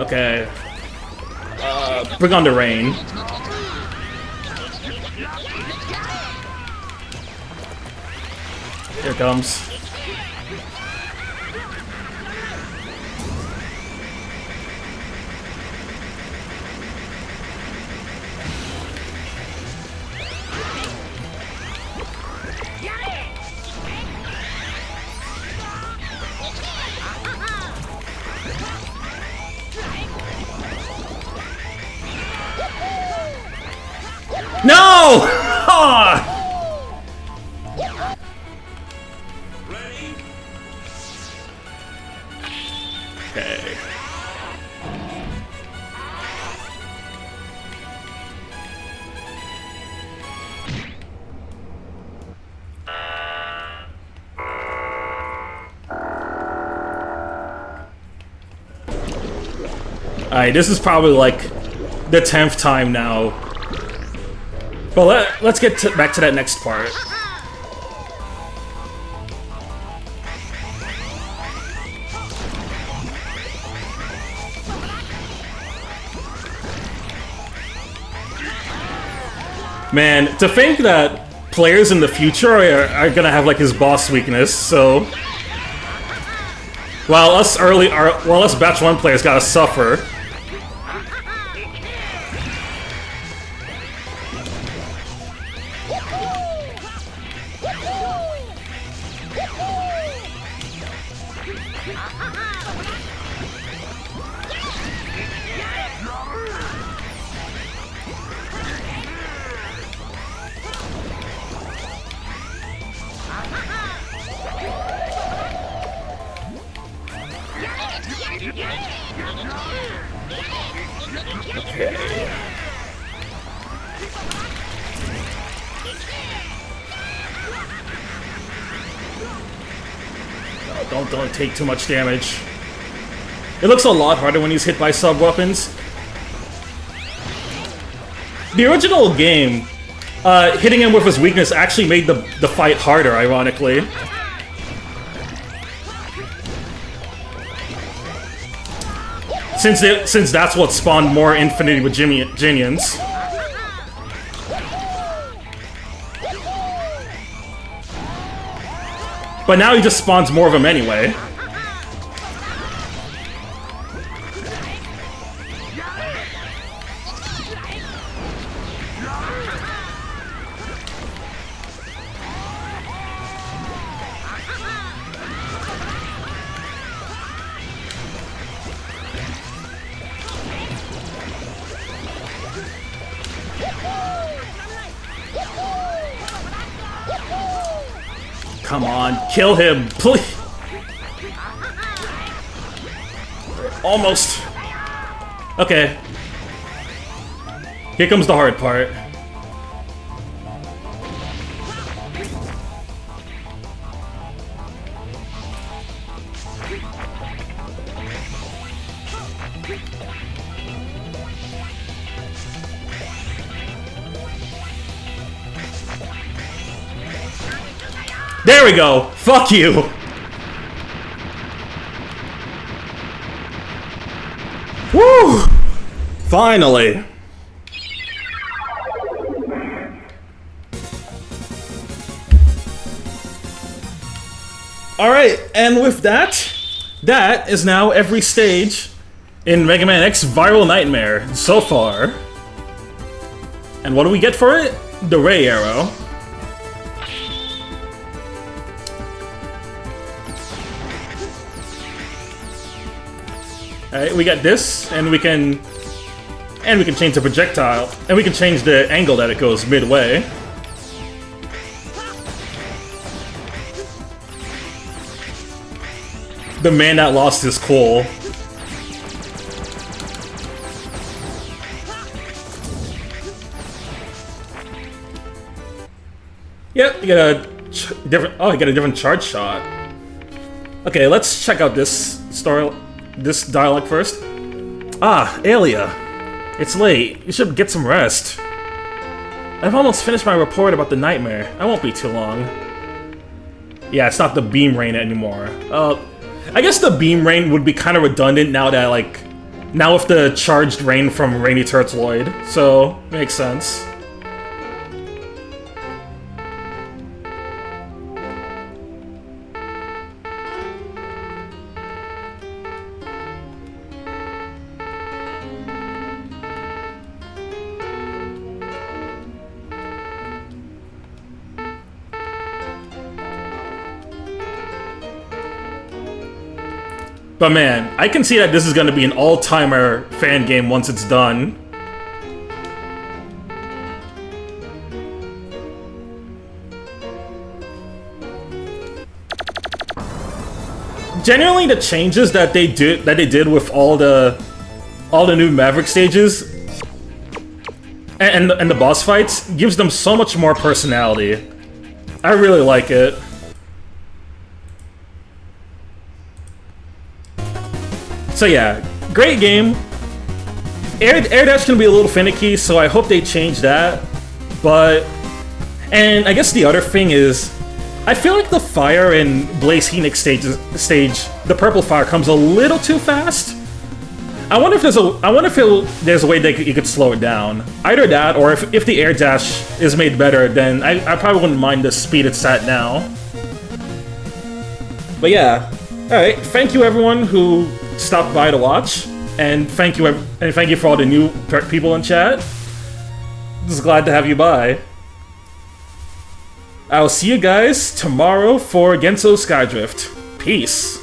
Okay. Bring on the rain. Here it comes. No! Ah! Ready? Okay. Alright, this is probably like the 10th time now. But let's get back to that next part. Man, to think that players in the future are gonna have like his boss weakness, so while us batch 1 players gotta suffer. Don't take too much damage. It looks a lot harder when he's hit by sub-weapons. The original game, hitting him with his weakness actually made the fight harder, ironically. Since that's what spawned more Infinity with Ginians. But now he just spawns more of them anyway. Come on, kill him, please! Almost. Okay. Here comes the hard part. There we go! Fuck you! Woo! Finally! Alright, and with that, that is now every stage in Mega Man X Viral Nightmare so far. And what do we get for it? The Ray Arrow. Alright, we got this, and we can change the projectile, and we can change the angle that it goes midway. the man that lost his cool. Yep, you get a different. Oh, you get a different charge shot. Okay, let's check out this dialogue first. Ah, Aelia. It's late. You should get some rest. I've almost finished my report about the nightmare. I won't be too long. Yeah, it's not the beam rain anymore. I guess the beam rain would be kind of redundant now that, like, now with the charged rain from Rainy Turtloid. So, makes sense. But man, I can see that this is going to be an all-timer fan game once it's done. Generally, the changes that they did with all the new Maverick stages and the boss fights gives them so much more personality. I really like it. So yeah, great game. Air dash can be a little finicky, so I hope they change that. And I guess the other thing is, I feel like the fire in Blaze Phoenix stage, the purple fire comes a little too fast. I wonder if there's a way you could slow it down. Either that, or if the air dash is made better, then I probably wouldn't mind the speed it's at now. But yeah, all right. Thank you everyone who stopped by to watch, and thank you for all the new people in chat. Just glad to have you by. I'll see you guys tomorrow for Genso Skydrift. Peace.